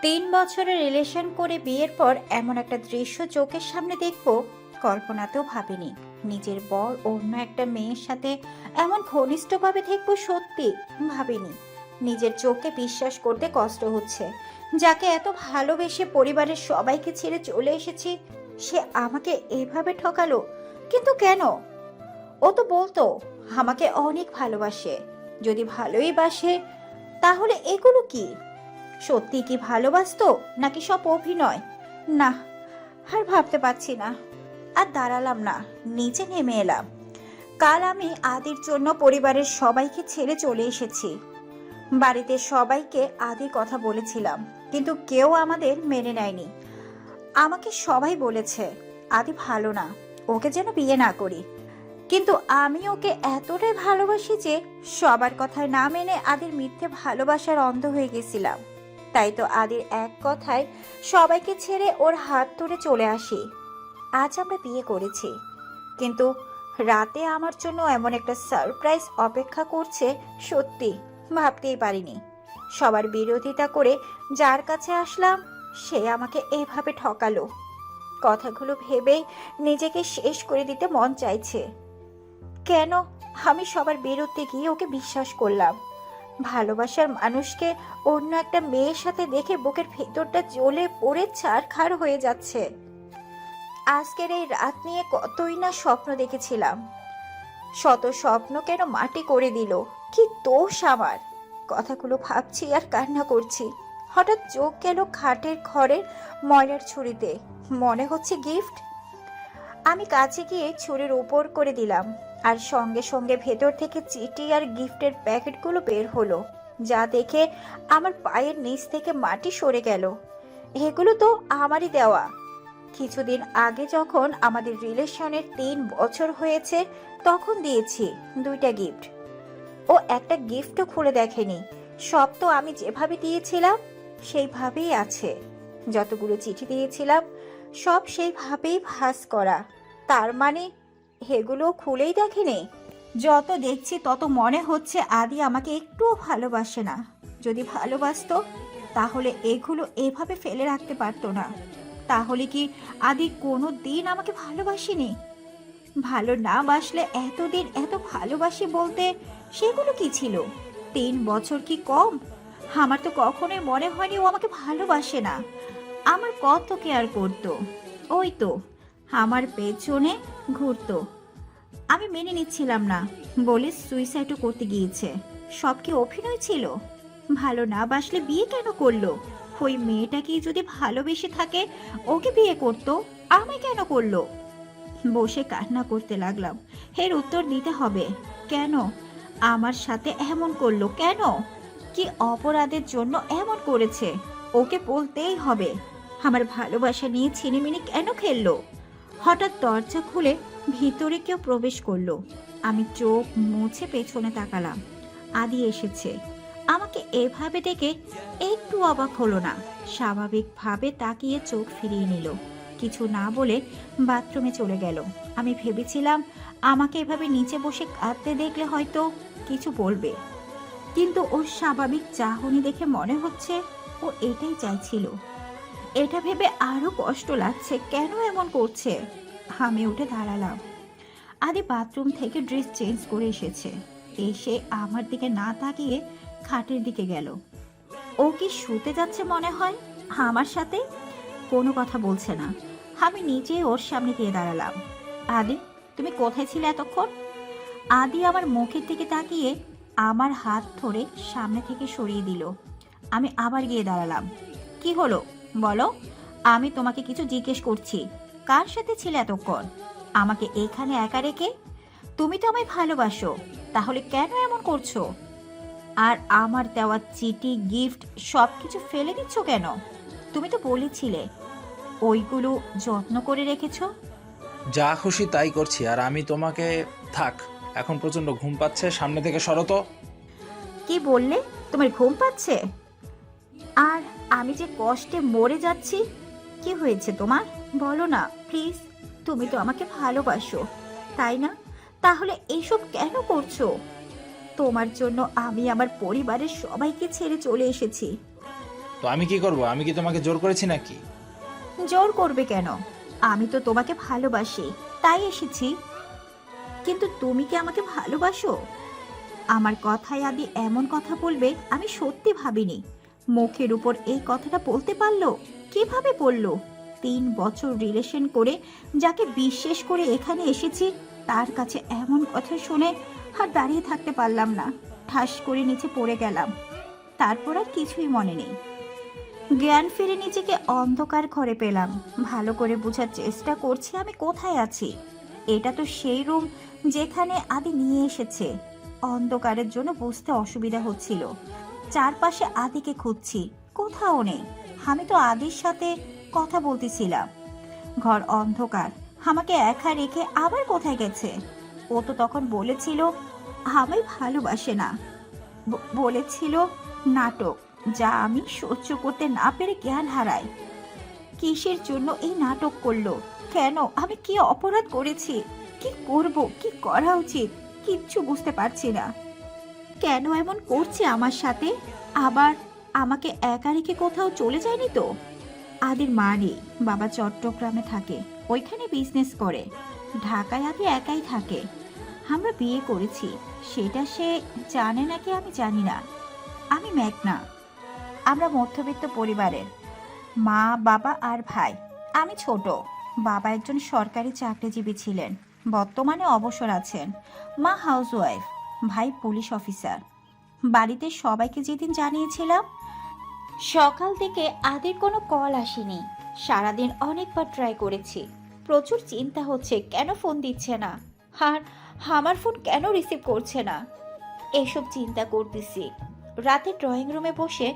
3 বছরের রিলেশন করে বিয়ের পর এমন একটা দৃশ্য চোখের সামনে দেখবো কল্পনাতেও ভাবিনি। নিজের বর অন্য একটা মেয়ের সাথে এমন ঘনিষ্ঠভাবে দেখবো সত্যি ভাবিনি। নিজের চোখে বিশ্বাস করতে কষ্ট হচ্ছে, যাকে এত ভালোবেসে পরিবারের সবাইকে ছেড়ে চলে এসেছি, সে আমাকে এভাবে ঠকালো। কিন্তু কেন? ও তো বলতো আমাকে অনেক ভালোবাসে। যদি ভালোই বাসে, তাহলে এগুলো কি? সত্যি কি ভালোবাসতো নাকি সব অভিনয়? না, আর ভাবতে পারছি না। আর দাঁড়ালাম না, নিচে নেমে এলাম। কাল আমি আদির জন্য পরিবারের সবাইকে ছেড়ে চলে এসেছি। বাড়িতে সবাইকে আদির কথা বলেছিলাম, কিন্তু কেউ আমাদের মেনে নেয়নি। আমাকে সবাই বলেছে আদি ভালো না, ওকে যেন বিয়ে না করি। কিন্তু আমি ওকে এতটাই ভালোবাসি যে সবার কথায় না মেনে আদির মিথ্যে ভালোবাসার অন্ধ হয়ে গেছিলাম। তাই তো আদির এক কথায় সবাইকে ছেড়ে ওর হাত ধরে চলে আসি। আজ আমরা বিয়ে করেছি, কিন্তু রাতে আমার জন্য এমন একটা সারপ্রাইজ অপেক্ষা করছে, সত্যি ভাবতেই পারিনি। সবার বিরোধিতা করে যার কাছে আসলাম, সে আমাকে এভাবে ঠকালো। কথাগুলো ভেবেই নিজেকে শেষ করে দিতে মন চাইছে। কেন আমি সবার বিরুদ্ধে গিয়ে ওকে বিশ্বাস করলাম? ভালোবাসার মানুষকে অন্য একটা মেয়ের সাথে দেখে বুকের ভেতরটা জ্বলে পড়ে ছারখার হয়ে যাচ্ছে। আজকের এই রাত নিয়ে কতই না স্বপ্ন দেখেছিলাম, শত স্বপ্ন কেন মাটি করে দিল? কি দোষ আমার? কথাগুলো ভাবছি আর কান্না করছি। হঠাৎ চোখ গেল খাটের ঘরের ময়লার ছুরিতে, মনে হচ্ছে গিফট। আমি কাছে গিয়ে ছুরির উপর করে দিলাম, আর সঙ্গে সঙ্গে ভেতর থেকে চিঠি আর গিফটের প্যাকেটগুলো বের হলো, যা দেখে আমার পায়ের নিচ থেকে মাটি সরে গেল। এগুলো তো আমারই দেওয়া। কিছুদিন আগে যখন আমাদের রিলেশনের 3 বছর হয়েছে, তখন দিয়েছি 2টা গিফট। ও একটা গিফটও খুলে দেখেনি। সব তো আমি যেভাবে দিয়েছিলাম সেইভাবেই আছে। যতগুলো চিঠি দিয়েছিলাম সব সেইভাবেই ভাঁজ করা। তার মানে এগুলো খুলেই দেখেনি। যত দেখছি তত মনে হচ্ছে আদি আমাকে একটুও ভালোবাসে না। যদি ভালোবাসতো তাহলে এগুলো এভাবে ফেলে রাখতে পারতো না। তাহলে কি আদি কোনো দিন আমাকে ভালোবাসেনি? ভালো না বাসলে এতদিন এত ভালোবাসি বলতে সেগুলো কি ছিল? 3 বছর কি কম? আমার তো কখনোই মনে হয়নি ও আমাকে ভালোবাসে না। আমার কত কেয়ার করতো, ওই তো আমার পেছনে ঘুরতো। আমি মেনে নিচ্ছিলাম না বলে সুইসাইডও করতে গিয়েছে। সব কি অভিনয় ছিল? ভালো না বাসলে বিয়ে কেন করলো? ওই মেয়েটাকে যদি ভালোবেসে থাকে ওকে বিয়ে করতো, আমায় কেন করলো? বসে কান্না করতে লাগলাম। এর উত্তর দিতে হবে। কেন আমার সাথে এমন করলো? কেন? কি অপরাধের জন্য এমন করেছে? ওকে বলতেই হবে। আমার ভালোবাসা নিয়ে ছিনিমিনি কেন খেললো? হঠাৎ দরজা খুলে ভিতরে কেউ প্রবেশ করলো। আমি চোখ মুছে পেছনে তাকালাম। আদি এসেছে। আমাকে এভাবে দেখে একটু অবাক হলো না, স্বাভাবিকভাবে তাকিয়ে চোখ ফিরিয়ে নিল। কিছু না বলে বাথরুমে চলে গেল। আমি ভেবেছিলাম আমাকে এভাবে নিচে বসে কাঁদতে দেখলে হয়তো কিছু বলবে, কিন্তু ওর স্বাভাবিক চাহনি দেখে মনে হচ্ছে ও এটাই চাইছিল। এটা ভেবে আরো কষ্ট লাগছে, কেন এমন করছে। আমি উঠে দাঁড়ালাম। আদি বাথরুম থেকে ড্রেস চেঞ্জ করে এসেছে। এসে আমার দিকে না তাকিয়ে খাটের দিকে গেল। ও কি শুতে যাচ্ছে মনে হয় আমার সাথে? কোনো কথা বলছে না। আমি নিজে ওর সামনে গিয়ে দাঁড়ালাম। আদি, তুমি কোথায় ছিলে এতক্ষণ? আদি আমার মুখের দিকে তাকিয়ে আমার হাত ধরে সামনে থেকে সরিয়ে দিল। আমি আবার গিয়ে দাঁড়ালাম। কি হলো বলো? আমি তোমাকে কিছু জিজ্ঞেস করছি। কার সাথে ছিলে এতক্ষণ? আমাকে এখানে একা রেখে? তুমি তো আমায় ভালোবাসো, তাহলে কেন এমন করছো? আর আমার দেওয়া চিঠি, গিফট সবকিছু ফেলে দিচ্ছ কেন? তুমি তো বলেছিলে ওইগুলো যত্ন করে রেখেছো। যা খুশি তাই করছি, আর আমি তোমাকে থাক। এখন প্রচন্ড ঘুম পাচ্ছে, সামনে থেকে সরো তো। কি বললে? তোমার ঘুম পাচ্ছে? আর আমি যে কষ্টে মরে যাচ্ছি। কি হয়েছে তোমার? বলো না প্লিজ। তুমি তো আমাকে ভালোবাসো, তাই না? তাহলে এইসব কেন করছো? তোমার জন্য আমি আমার পরিবারের সবাইকে ছেড়ে চলে এসেছি। তো আমি কি করব? আমি কি তোমাকে জোর করেছি নাকি? জোর করবে কেন? আমি তো তোমাকে ভালোবাসি, তাই এসেছি। কিন্তু তুমি কি আমাকে ভালোবাসো? আমার কথায় আদি এমন কথা বলবে আমি সত্যি ভাবিনি। মুখের উপর এই কথাটা বলতে পারলো, কিভাবে বললো? 3 বছর রিলেশন করে যাকে বিশ্বাস করে এখানে এসেছি, তার কাছে এমন কথা শুনে আর দাঁড়িয়ে থাকতে পারলাম না। ঠাস করে নিচে পড়ে গেলাম। তারপর আর কিছুই মনে নেই। জ্ঞান ফিরে নিজেকে অন্ধকার ঘরে পেলাম। ভালো করে বোঝার চেষ্টা করছি আমি কোথায় আছি। এটা তো সেই রুম যেখানে আদি নিয়ে এসেছে। অন্ধকারের জন্য বুঝতে অসুবিধা হচ্ছিল। চারপাশে আদিকে খুঁজছি, কোথাও নেই। আমি তো আদির সাথে কথা বলতেছিলাম। ঘর অন্ধকার, আমাকে একা রেখে আবার কোথায় গেছে? ও তো তখন বলেছিল আমায় ভালোবাসে না। বলেছিল নাটক, যা আমি সহ্য করতে না পেরে জ্ঞান হারাই। কিসের জন্য এই নাটক করলো? কেন? আমি কি অপরাধ করেছি? কি করব, কি করা উচিত কিচ্ছু বুঝতে পারছি না। কেন এমন করছে আমার সাথে? আবার আমাকে একা রেখে কোথাও চলে যায়নি তো? আদির মা নেই, বাবা চট্টগ্রামে থাকে, ওইখানে বিজনেস করে। ঢাকায় আদি একাই থাকে। আমরা বিয়ে করেছি, সেটা সে জানে নাকি আমি জানি না। আমি মেঘনা, আমরা মধ্যবিত্ত পরিবারের। মা, বাবা আর ভাই। আমি ছোট। বাবা একজন সরকারি চাকরিজীবী ছিলেন, বর্তমানে অবসর আছেন। মা হাউসওয়াইফ, ভাই পুলিশ অফিসার। বাড়িতে সবাইকে যেদিন জানিয়েছিলাম, সকাল থেকে আদির কোনো কল আসেনি। সারাদিন অনেকবার ট্রাই করেছি। প্রচুর চিন্তা হচ্ছে কেন ফোন দিচ্ছে না, আর আমার ফোন কেন রিসিভ করছে না। এসব চিন্তা করতেছি। রাতে ড্রয়িং রুমে বসে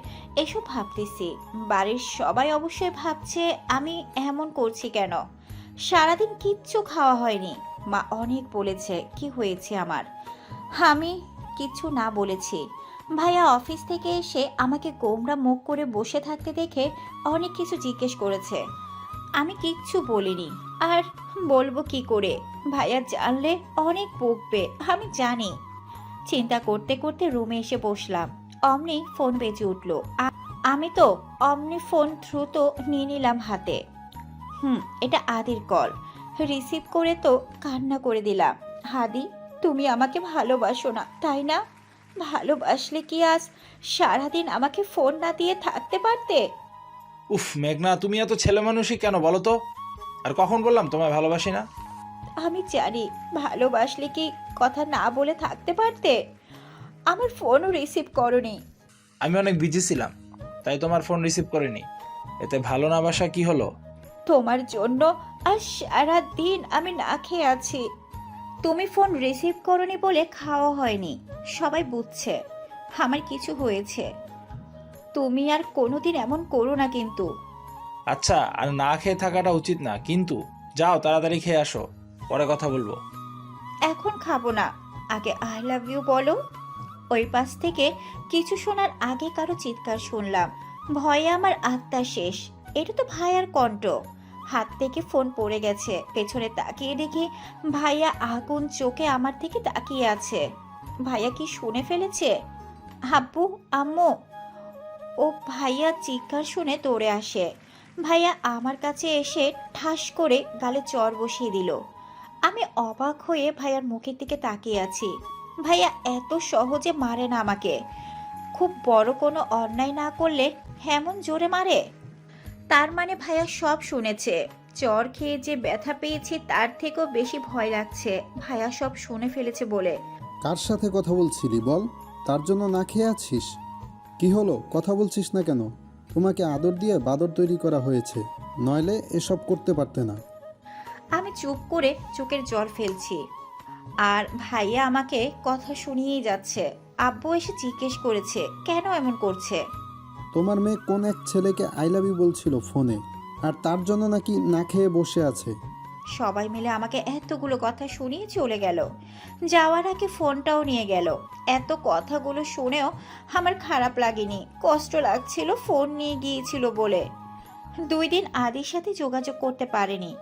এসব ভাবতেছি। বাড়ির সবাই অবশ্যই ভাবছে আমি এমন করছি কেন। সারাদিন কিচ্ছু খাওয়া হয়নি। মা অনেক বলেছে কি হয়েছে আমার। আমি কিচ্ছু না বলেছি। ভাইয়া অফিস থেকে এসে আমাকে গোমরা মুখ করে বসে থাকতে দেখে অনেক কিছু জিজ্ঞেস করেছে। আমি কিচ্ছু বলিনি, আর বলবো কি করে? ভাইয়া জানলে অনেক বকবে, আমি জানি। চিন্তা করতে করতে রুমে এসে বসলাম। অমনি ফোন বেজে উঠলো। আমি তো অমনি ফোন দ্রুত নিয়ে নিলাম হাতে। এটা আদির কল। রিসিভ করে তো কান্না করে দিলাম। আদি, তুমি আমাকে ভালোবাসো না, তাই না? ভালোবাসলে কি আজ সারাদিন আমাকে ফোন না দিয়ে থাকতে পারতে? উফ মেঘনা, তুমি এত ছেলে মানুষই কেন বলো তো? আর কখন বললাম তোমায় ভালোবাসি না? আমি জানি, ভালোবাসলে কি কথা না বলে থাকতে পারতে? আমার ফোনও রিসিভ করনি। আমি অনেক বিজি ছিলাম, তাই তোমার ফোন রিসিভ করিনি। এতে ভালো না বাসা কি হলো? তোমার জন্য আজ সারা দিন আমি না খেয়ে আছি। তুমি ফোন রিসিভ করনি বলে খাওয়া হয়নি, সবাই বুঝছে আমার কিছু হয়েছে। তুমি আর কোনোদিন এমন করো না কিন্তু। আচ্ছা, আর না খেয়ে থাকাটা উচিত না, কিন্তু যাও তাড়াতাড়ি খেয়ে আসো, পরে কথা বলবো। এখন খাবো না, আগে আই লাভ ইউ বলো। ওই পাশ থেকে কিছু শোনার আগে কারো চিৎকার শুনলাম। ভয়ে আমার আত্মা শেষ। এটা তো ভাইয়ার কণ্ঠ। হাত থেকে ফোন পড়ে গেছে। পেছনে তাকিয়ে দেখি ভাইয়া আগুন চোখে আমার দিকে তাকিয়ে আছে। ভাইয়া কি শুনে ফেলেছে? আব্বু, আম্মু। ও ভাইয়া চিৎকার শুনে দৌড়ে আসে। ভাইয়া আমার কাছে এসে ঠাস করে গালে চর বসিয়ে দিল। আমি অবাক হয়ে ভাইয়ার মুখের দিকে তাকিয়ে আছি। ভাইয়া এত সহজে মারে না আমাকে। খুব বড় কোনো অন্যায় না করলে এমন জোরে মারে? তার মানে ভাইয়া সব শুনেছে। চর খেয়ে যে ব্যথা পেয়েছি তার থেকেও বেশি ভয় লাগছে ভাইয়া সব শুনে ফেলেছে বলে। কার সাথে কথা বলছিলি বল? তার জন্য না খেয়ে আছিস? কি হলো, কথা বলছিস না কেন? তোমাকে আদর দিয়ে বাদর তৈরি করা হয়েছে, নইলে এসব করতে পারতে না। আমি চুপ করে চোখের জল ফেলছি, আর ভাইয়া আমাকে কথা শুনিয়েই যাচ্ছে। আব্বু এসে জিজ্ঞেস করেছে কেন এমন করছে। তোমার মেয়ে কোন এক ছেলেকে আই লাভ ইউ বলছিল ফোনে, আর তার জন্য নাকি না খেয়ে বসে আছে। সবাই মিলে আমাকে এতগুলো কথা শুনিয়ে চলে গেল। যাওয়ার আগে ফোনটাও নিয়ে গেল। এত কথাগুলো শুনেও আমার খারাপ লাগেনি, কষ্ট লাগছিল ফোন নিয়ে গিয়েছিল বলে। 2 দিন আদির সাথে যোগাযোগ করতে পারেনি,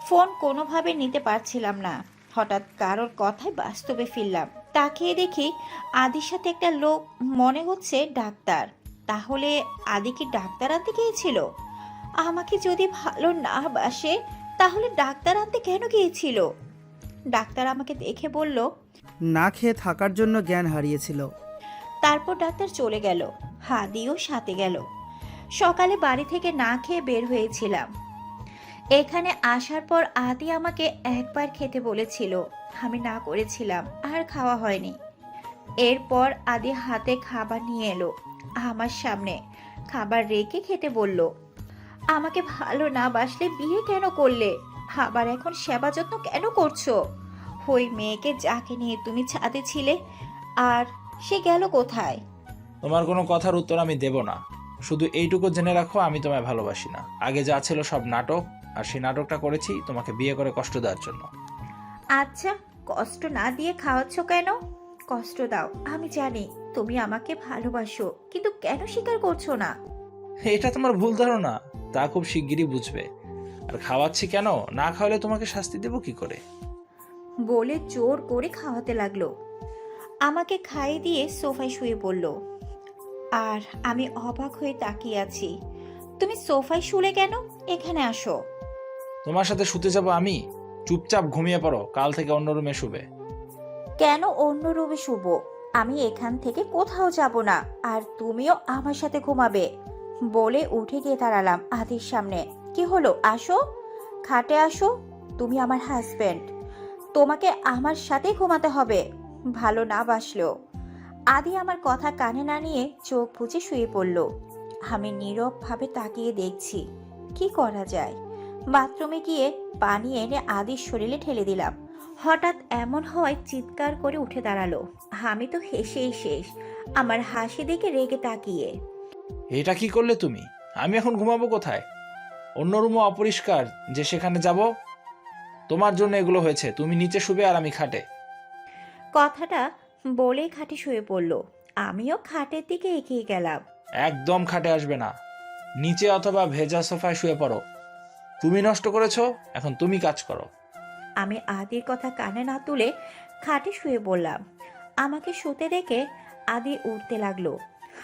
ফোন কোনোভাবে নিতে পারছিলাম না। হঠাৎ কারোর কথায় বাস্তবে ফিরলাম। তাকিয়ে দেখি আদির সাথে একটা লোক, মনে হচ্ছে ডাক্তার। তাহলে আদি কি ডাক্তার আনতে গিয়েছিল? আমাকে যদি ভালো না বাসে তাহলে ডাক্তার আনতে কেন গিয়েছিল? ডাক্তার আমাকে দেখে বলল, না খেয়ে থাকার জন্য জ্ঞান হারিয়েছিল। তারপর ডাক্তার চলে গেল, হাদিও সাথে গেল। সকালে বাড়ি থেকে না খেয়ে বের হয়েছিলাম। এখানে আসার পর আদি আমাকে একবার খেতে বলেছিল, আমি না করেছিলাম, আর খাওয়া হয়নি। এরপর আদি হাতে খাবার নিয়ে এলো আমার সামনে, খাবার রেখে খেতে বলল। আমাকে ভালো না বাসলে বিয়ে কেন করলে? আবার এখন সেবা যত্ন কেন করছো? ওই মেয়েকে যাকে নিয়ে তুমি ছাদে ছিলে, আর সে গেল কোথায়? তোমার কোনো কথার উত্তর আমি দেব না। শুধু এইটুকু জেনে রাখো, আমি তোমায় ভালোবাসি না। আগে যা ছিল সব নাটক, আর সেই নাটকটা করেছি তোমাকে বিয়ে করে কষ্ট দেওয়ার জন্য। আচ্ছা, কষ্ট না দিয়ে খাওয়াচ্ছ কেন? কষ্ট দাও, আমি জানি তুমি আমাকে ভালোবাসো, কিন্তু কেন স্বীকার করছো না? এটা তোমার ভুল ধারণা, তা খুব শিগগিরই বুঝবে। আর খাওয়াচ্ছি কেন? না খাওয়ালে তোমাকে শাস্তি দেবো কি করে? বলে জোর করে খাওয়াতে লাগলো। আমাকে খাইয়ে দিয়ে সোফায় শুয়ে পড়ল। আর আমি অবাক হয়ে তাকিয়ে আছি। তুমি সোফায় শুলে কেন? এখানে আসো। তোমার সাথে শুতে যাবো আমি? চুপচাপ ঘুমিয়ে পড়ো, কাল থেকে অন্য রুমে শুবে। কেন অন্য রুমে শুব? আমি এখান থেকে কোথাও যাব না, আর তুমিও আমার সাথে ঘুমাবে। বলে উঠে গিয়ে দাঁড়ালাম আদির সামনে। কি হলো? আসো, খাটে আসো। তুমি আমার হাজবেন্ড, তোমাকে আমার সাথে ঘুমাতে হবে, ভালো না বাসলেও। আদি আমার কথা কানে না নিয়ে চোখ বুজে শুয়ে পড়ল। আমি নীরবভাবে তাকিয়ে দেখছি কি করা যায়। বাথরুমে গিয়ে পানি এনে আদির শরীরে ঢেলে দিলাম। হঠাৎ এমন হয় চিৎকার করে উঠে দাঁড়ালো। আমি তো হেসেই শেষ, আমার হাসি দেখে রেগে তাকিয়ে। এটা কি করলে তুমি? আমি এখন ঘুমাবো কোথায়? অন্য রুমও অপরিষ্কার যে সেখানে যাব? তোমার জন্য এগুলো হয়েছে। তুমি নিচে শুবে আর আমি খাটে। কথাটা বলে খাটে শুয়ে পড়ল। আমিও খাটের দিকে এগিয়ে গেলাম। একদম খাটে আসবে না, নিচে অথবা ভেজা সোফায় শুয়ে পড়ো। তুমি নষ্ট করেছো, এখন তুমি কাজ করো। আমি আদির কথা কানে না তুলে খাটে শুয়ে বললাম। আমাকে শুতে দেখে আদি উঠতে লাগলো।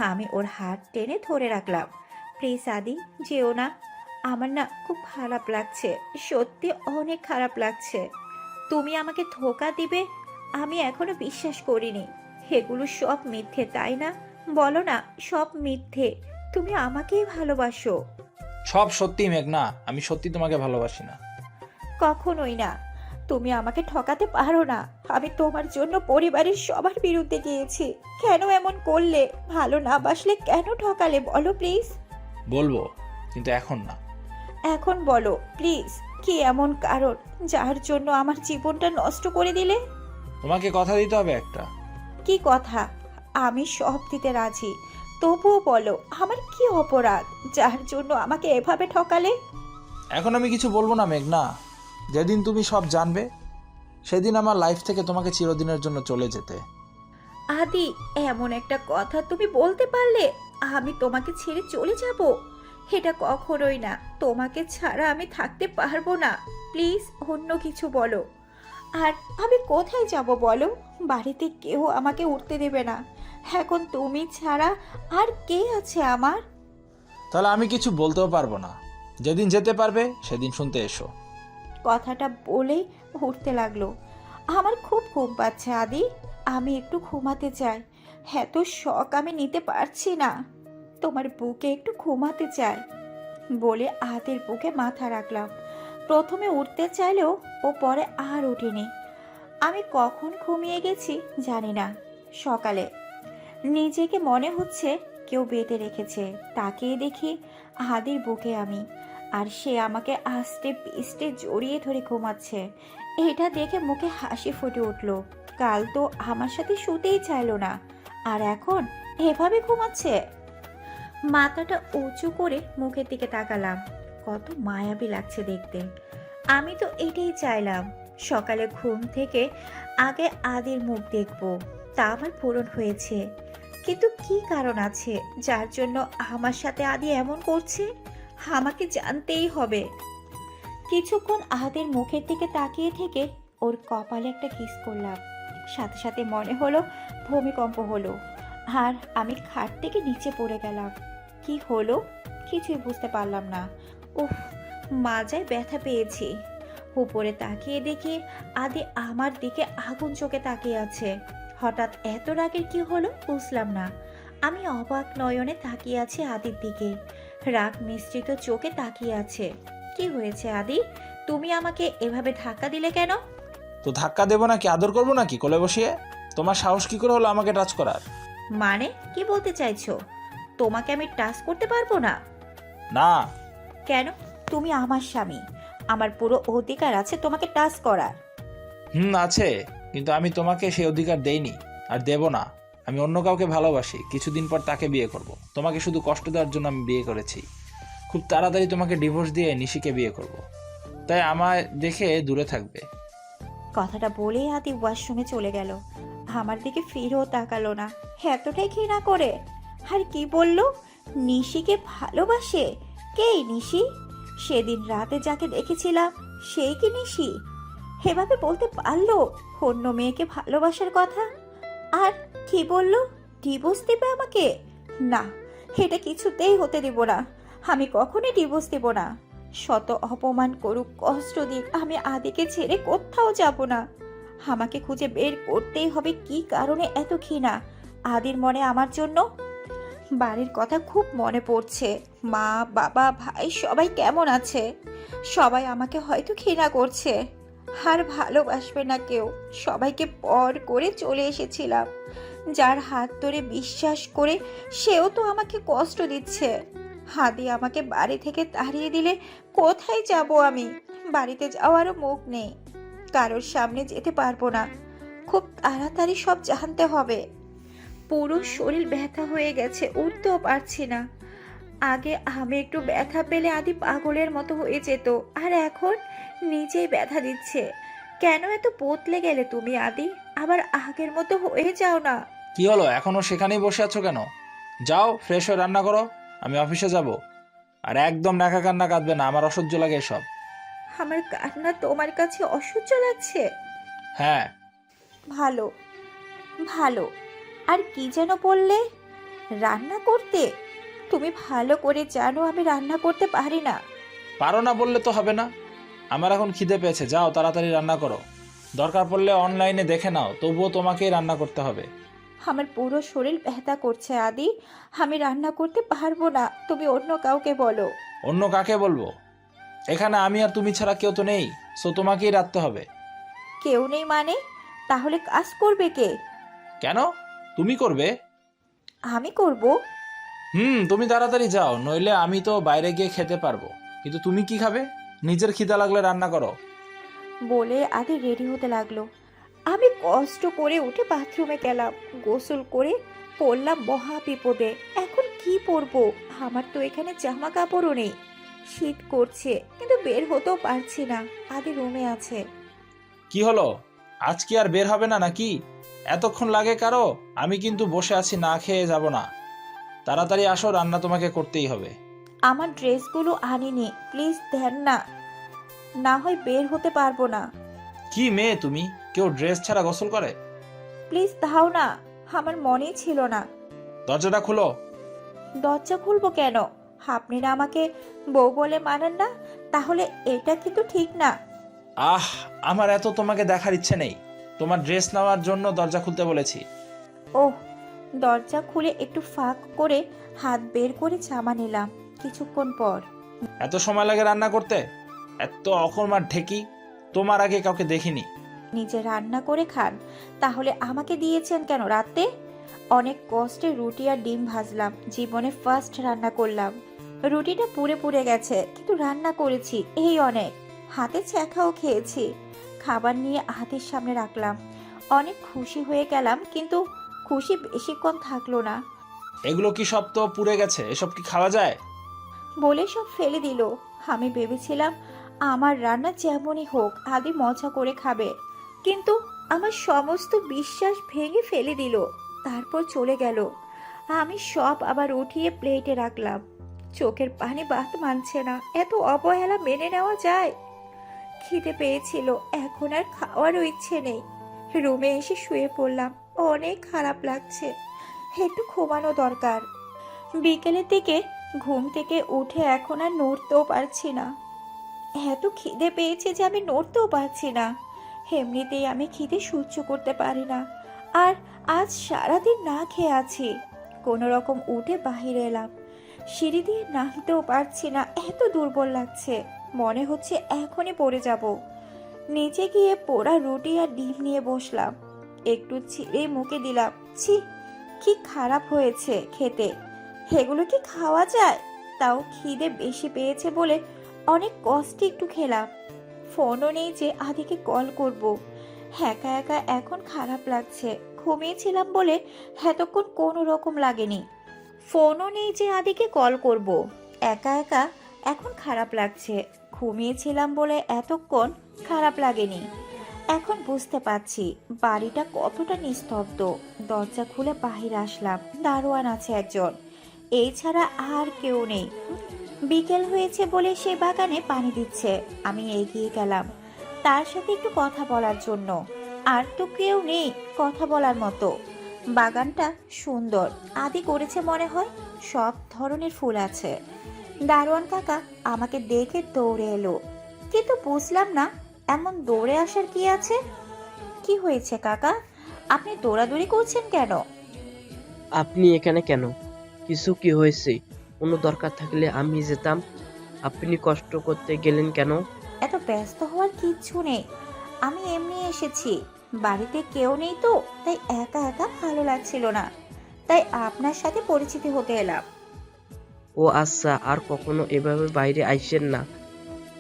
আমি ওর হাত টেনে ধরে রাখলাম। প্লিজ আদি, যেও না। আমার না খুব খারাপ লাগছে, সত্যি অনেক খারাপ লাগছে। তুমি আমাকে ধোঁকা দিবে আমি এখনো বিশ্বাস করিনি। এগুলো সব মিথ্যে, তাই না? বলো না, সব মিথ্যে। তুমি আমাকেই ভালোবাসো। সব সত্যি মেঘনা, আমি সত্যি তোমাকে ভালোবাসি না। কখনোই না। তুমি আমাকে ঠকাতে পারো না। আমি তোমার জন্য পরিবারের সবার বিরুদ্ধে গিয়েছি। কেন এমন করলে? ভালো না বাসলে কেন ঠকালে বলো প্লিজ। বলবো, কিন্তু এখন না। এখন বলো প্লিজ, কি এমন কারণ যার জন্য আমার জীবনটা নষ্ট করে দিলে? তোমাকে কথা দিতে হবে একটা। কি কথা? আমি সব দিতে রাজি, তবুও বলো আমার কি অপরাধ যার জন্য আমাকে এভাবে ঠকালে? এখন আমি কিছু বলবো না মেঘনা। যেদিন তুমি সব জানবে সেদিন আমার লাইফ থেকে তোমাকে চিরদিনের জন্য চলে যেতে। আদি, এমন একটা কথা তুমি বলতে পারলে? আমি তোমাকে ছেড়ে চলে যাব? এটা কখনোই না। তোমাকে ছাড়া আমি থাকতে পারবো না। প্লিজ অন্য কিছু বলো। আর আমি কোথায় যাব বলো? বাড়িতে কেউ আমাকে উঠতে দেবে না। এখন তুমি ছাড়া আর কে আছে আমার? তাহলে আমি কিছু বলতেও পারবো না। যেদিন যেতে পারবে সেদিন শুনতে এসো। কথাটা বলেই উঠতে লাগলো। আমার খুব ঘুম পাচ্ছে আদি, আমি একটু ঘুমাতে চাই। এত শখ আমি নিতে পারছি না। তোমার বুকে একটু ঘুমাতে চাই। বলে আদির বুকে মাথা রাখলাম। প্রথমে উঠতে চাইলেও ও পরে আর উঠেনি। আমি কখন ঘুমিয়ে গেছি জানি না। সকালে নিজেকে মনে হচ্ছে কেউ বেঁধে রেখেছে। তাকিয়ে দেখি আদির বুকে আমি, আর সে আমাকে আস্তে পিষ্টে জড়িয়ে ধরে ঘুমাচ্ছে। এটা দেখে মুখে হাসি ফুটে উঠল। কাল তো আমার সাথে শুতেই চাইলো না, আর এখন এভাবে ঘুমাচ্ছে। মাথাটা উঁচু করে মুখের দিকে তাকালাম। কত মায়াবী লাগছে দেখতে। আমি তো এটাই চাইলাম, সকালে ঘুম থেকে আগে আদির মুখ দেখব। তা আমার পূরণ হয়েছে। কিন্তু কি কারণ আছে যার জন্য আমার সাথে আদি এমন করছে? আমাকে জানতেই হবে। কিছুক্ষণ আদির মুখের দিকে তাকিয়ে থেকে ওর কপালে একটা কিস করলাম। সাথে সাথে মনে হলো ভূমিকম্প হলো। আর আমি খাট থেকে নিচে পড়ে গেলাম। কি হলো কিছুই বুঝতে পারলাম না। উফ, মাজায় ব্যথা পেয়েছি। উপরে তাকিয়ে দেখি আদি আমার দিকে আগুন চোখে তাকিয়ে আছে। হঠাৎ এত রাগের কি হলো বুঝলাম না। আমি অবাক নয়নে তাকিয়ে আছি আদির দিকে। রাগ মিশ্রিত চোখে তাকিয়ে আছে। কি হয়েছে আদি, তুমি আমাকে এভাবে ধাক্কা দিলে কেন? তো ধাক্কা দেবো নাকি আদর করবো নাকি কোলে বসিয়ে? তোমার সাহস কি করে হলো আমাকে টাচ করার? মানে কি বলতে চাইছো? তোমাকে আমি টাচ করতে পারবো না? না। কেন? তুমি আমার স্বামী, আমার পুরো অধিকার আছে তোমাকে টাচ করার। আছে, কিন্তু আমি তোমাকে সেই অধিকার দেইনি আর দেব না। আমি অন্য কাউকে ভালোবাসি, কিছুদিন পর তাকে বিয়ে করব। তোমাকে শুধু কষ্ট দেওয়ার জন্য আমি বিয়ে করেছি। খুব তাড়াতাড়ি তোমাকে ডিভোর্স দিয়ে নিশিকে বিয়ে করব। তাই আমায় দেখে দূরে থাকবে। কথাটা বলেই আদি ওয়াশরুমে চলে গেল। আমার দিকে ফিরেও তাকালো না। এতটাই ঘৃণা করে। আর কি বললো? নিশিকে ভালোবাসে? কে এই নিশি? সেদিন রাতে যাকে দেখেছিলাম সেই কি নিশি? এভাবে বলতে পারলো অন্য মেয়েকে ভালোবাসার কথা? আর কি বললো? ডিভোর্স দেবে আমাকে? না, এটা কিছুতেই হতে দিব না। আমি কখনোই ডিভোর্স দেব না। শত অপমান করুক, কষ্ট দিক, আমি আদিকে ছেড়ে কোথাও যাব না। আমাকে খুঁজে বের করতেই হবে কি কারণে এত ঘৃণা আদির মনে আমার জন্য। বাড়ির কথা খুব মনে পড়ছে। মা, বাবা, ভাই সবাই কেমন আছে? সবাই আমাকে হয়তো ঘৃণা করছে, আর ভালোবাসবে না কেউ। সবাইকে পর করে চলে এসেছিলাম। যার হাত ধরে বিশ্বাস করে সেও তো আমাকে কষ্ট দিচ্ছে। হাদি আমাকে বাড়ি থেকে তাড়িয়ে দিলে কোথায় যাব আমি? বাড়িতে যাওয়ারও মুখ নেই। কারোর সামনে যেতে পারবো না। খুব তাড়াতাড়ি সব জানতে হবে। পুরো শরীর ব্যথা হয়ে গেছে, উঠতেও পারছি না। আগে আমি একটু ব্যথা পেলে আদি পাগলের মতো হয়ে যেত, আর এখন নিজেই ব্যথা দিচ্ছে। কেন এত বদলে গেলে তুমি আদি? আবার আগের মতো হয়ে যাও না। কি হলো, এখনো সেখানেই বসে আছো কেন? যাও ফ্রেশ হয়ে রান্না করো, আমি অফিসে যাব। আর একদম নাকা কান্না কাঁদবে না, আমার অসহ্য লাগে এসব। আমার কান্না তোমার কাছে অসহ্য লাগছে? হ্যাঁ। ভালো, ভালো। আর কি যেন বললে? রান্না করতে? তুমি ভালো করে জানো আমি রান্না করতে পারি না। পারো না বললে তো হবে না। আমার এখন খিদে পেয়েছে, যাও তাড়াতাড়ি রান্না করো। দরকার পড়লে অনলাইনে দেখে নাও, তবুও তোমাকেই রান্না করতে হবে। আমার পুরো শরীর ব্যথা করছে আদি, আমি রান্না করতে পারবো না। তুমি অন্য কাউকে বলো। অন্য কাকে বলবো? এখানে আমি আর তুমি ছাড়া কেউ তো নেই, সো তোমাকেই রাখতে হবে। কেউ নেই মানে? তাহলে কাজ করবে কে? কেন? তুমি করবে। আমি করব? তুমি তাড়াতাড়ি যাও, নইলে আমি তো বাইরে গিয়ে খেতে পারবো, কিন্তু তুমি কি খাবে? নিজের খিদা লাগলে রান্না করো। বলে আদি রেডি হতে লাগলো। আমি কষ্ট করে উঠে বাথরুমে গেলাম, গোসল করে পড়লাম মহা বিপদে। এখন কি পরবো? আমার তো এখানে জামা কাপড়ও নেই। শীত করছে কিন্তু বের হতেও পারছি না। আদি রুমে আছে। কি হলো, আজ কি আর বের হবে না নাকি? এতক্ষণ লাগে কারো? আমি কিন্তু বসে আছি, না খেয়ে যাব না। তাড়াতাড়ি আসো, রান্না তোমাকে করতেই হবে। আমার ড্রেসগুলো আনিনি, প্লিজ দেন না, না হয় বের হতে পারবো না। কি মেয়ে তুমি, কেউ ড্রেস ছাড়া গোসল করে? প্লিজ দাও না, আমার মনেই ছিল না। দরজাটা খুলো। দরজা খুলবো কেন? আপনি না আমাকে বউ বলে মানেন না? তাহলে এটা কিন্তু ঠিক না। আমার এত তোমাকে দেখার ইচ্ছে নেই। তোমার ড্রেস নেওয়ার জন্য দরজা খুলতে বলেছি। ওহ, দরজা খুলে একটু ফাঁক করে হাত বের করে জামা নিলাম। কিছুক্ষণ পর এত সময় লাগে রান্না করতে? এত অকর্মার ঢেকি, তোমার আগে কাউকে দেখিনি। নিজে রান্না করে খান, তাহলে আমাকে দিয়েছেন কেন রাতে? অনেক কষ্টে রুটি আর ডিম ভাজলাম, জীবনে ফার্স্ট রান্না করলাম। রুটিটা পুড়ে পুড়ে গেছে, কিন্তু রান্না করেছি এই অনেক। হাতে ছ্যাঁকাও খেয়েছি। খাবার নিয়ে হাতের সামনে রাখলাম। অনেক খুশি হয়ে গেলাম, কিন্তু খুশি বেশিক্ষণ থাকলো না। এগুলো কি সব তো পুড়ে গেছে, এসব কি খাওয়া যায়? বলে সব ফেলে দিল। আমি ভেবেছিলাম আমার রান্না যেমনই হোক আদি মজা করে খাবে, কিন্তু আমার সমস্ত বিশ্বাস ভেঙে ফেলে দিল। তারপর চলে গেল। আমি সব আবার উঠিয়ে প্লেটে রাখলাম। চোখের পানি বাদ মানছে না। এত অবহেলা মেনে নেওয়া যায়? খিদে পেয়েছিল, এখন আর খাওয়ারও ইচ্ছে নেই। রুমে এসে শুয়ে পড়লাম। অনেক খারাপ লাগছে। একটু ঘুমানো দরকার। বিকেলের দিকে ঘুম থেকে উঠে এখন আর নড়তেও পারছি না। এত খিদে পেয়েছে যে আমি নড়তেও পারছি না। এমনিতেই আমি খিদে সহ্য করতে পারি না। আর আজ সারাদিন না খেয়ে আছি। কোনো রকম উঠে বাইরে এলাম। সিঁড়ি দিয়ে নামতেও পারছি না, এত দুর্বল লাগছে। মনে হচ্ছে এখনই পড়ে যাব। নিচে গিয়ে পোড়া রুটি আর ডিম নিয়ে বসলাম। একটু ছিঁড়ে মুখে দিলাম। ছি, কি খারাপ হয়েছে খেতে। এগুলো কি খাওয়া যায়? তাও খিদে বেশি পেয়েছে বলে অনেক কষ্টে একটু খেলাম। ফোনও নেই যে আদিকে কল করব। একা একা এখন খারাপ লাগছে। ঘুমিয়েছিলাম বলে এতক্ষণ কোনো রকম লাগেনি। ফোনও নেই যে আদিকে কল করব। একা একা এখন খারাপ লাগছে। ঘুমিয়েছিলাম বলে এতক্ষণ খারাপ লাগেনি। এখন বুঝতে পারছি বাড়িটা কতটা নিস্তব্ধ। দরজা খুলে বাহিরে আসলাম। দারোয়ান আছে একজন, এই ছাড়া আর কেউ নেই। বিকেল হয়েছে বলে সে বাগানে পানি দিচ্ছে। আমি এগিয়ে গেলাম তার সাথে একটু কথা বলার জন্য। আর তো কেউ নেই কথা বলার মতো। বাগানটা সুন্দর, আদি করেছে মনে হয়। সব ধরনের ফুল আছে। দারোয়ান কাকা আমাকে দেখে দৌড়ে এলো, কিন্তু বুঝলাম না এমন দৌড়ে আসার কি আছে। কি হয়েছে কাকা, আপনি দৌড়াদৌড়ি করছেন কেন? আপনি এখানে কেন? কিছু কি হয়েছে? কোনো দরকার থাকলে আমি যেতাম। আপনি কষ্ট করতে গেলেন কেন? এত ব্যস্ত হওয়ার কিচ্ছু নেই, আমি এমনি এসেছি। বাড়িতে কেউ নেই তো, তাই একা একা ভালো লাগছিল না, তাই আপনার সাথে পরিচিতি হতে এলাম। ও আচ্ছা, আর কখনো এভাবে বাইরে আইসেন না।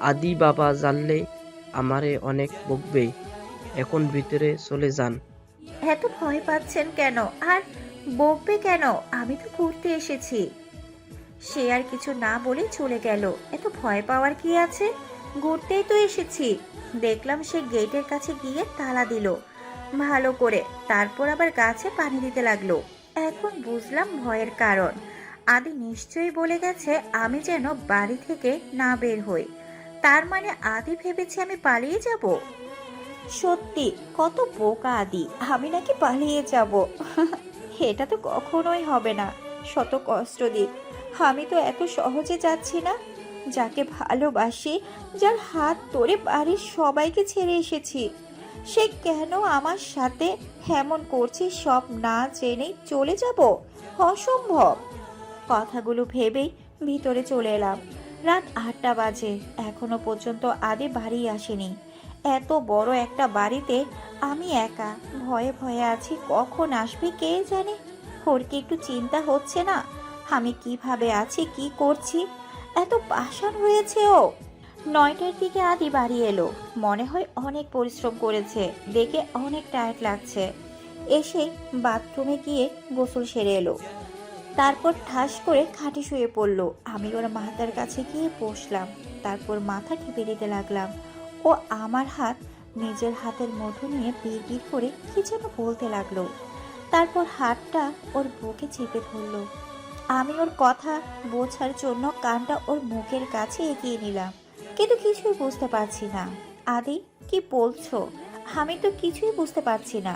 আদি বাবা জানলে আমারে অনেক বকবে। এখন ভিতরে চলে যান। এত ভয় পাচ্ছেন কেন? আর বকবে কেন? আমি তো ঘুরতে এসেছি। সে আর কিছু না বলে চলে গেল। এত ভয় পাওয়ার কি আছে? ঘুরতেই তো এসেছি। দেখলাম সে গেটের কাছে গিয়ে তালা দিল ভালো করে, তারপর আবার গাছে পানি দিতে লাগলো। এখন বুঝলাম ভয়ের কারণ। আদি নিশ্চয়ই বলে গেছে আমি যেন বাড়ি থেকে না বের হই। তার মানে আদি ভেবেছে আমি পালিয়ে যাব। সত্যি কত বোকা আদি, আমি নাকি পালিয়ে যাব। এটা তো কখনোই হবে না। শত কষ্ট দিক, আমি তো এত সহজে যাচ্ছি না। যাকে ভালোবাসি, যার হাত ধরে বাড়ির সবাইকে ছেড়ে এসেছি, সে কেন আমার সাথে এমন করছে? সব না জেনেই চলে যাব? অসম্ভব। কথাগুলো ভেবেই ভিতরে চলে এলাম। রাত 8টা বাজে, এখনো পর্যন্ত আদি বাড়ি আসেনি। এত বড় একটা বাড়িতে আমি একা ভয়ে ভয়ে আছি, কখন আসবে কে জানে। ওর কি একটু চিন্তা হচ্ছে না আমি কিভাবে আছি, কি করছি? এত পাষাণ হয়েছে ও। 9টার দিকে আদি বাড়ি এলো। মনে হয় অনেক পরিশ্রম করেছে, দেখে অনেক টায়ার্ড লাগছে। এসে বাথরুমে গিয়ে গোসল সেরে এলো। তারপর ঠাস করে খাটে শুয়ে পড়লো। আমি ওর মাথার কাছে গিয়ে বসলাম। তারপর মাথা টিপে দিতে লাগলাম। ও আমার হাত নিজের হাতের মধ্যে নিয়ে বিড় করে কি যেন বলতে লাগলো। তারপর হাতটা ওর বুকে চেপে ধরলো। আমি ওর কথা বোঝার জন্য কানটা ওর মুখের কাছে এগিয়ে নিলাম, কিন্তু কিছুই বুঝতে পারছি না। আদি, কি বলছো? আমি তো কিছুই বুঝতে পারছি না।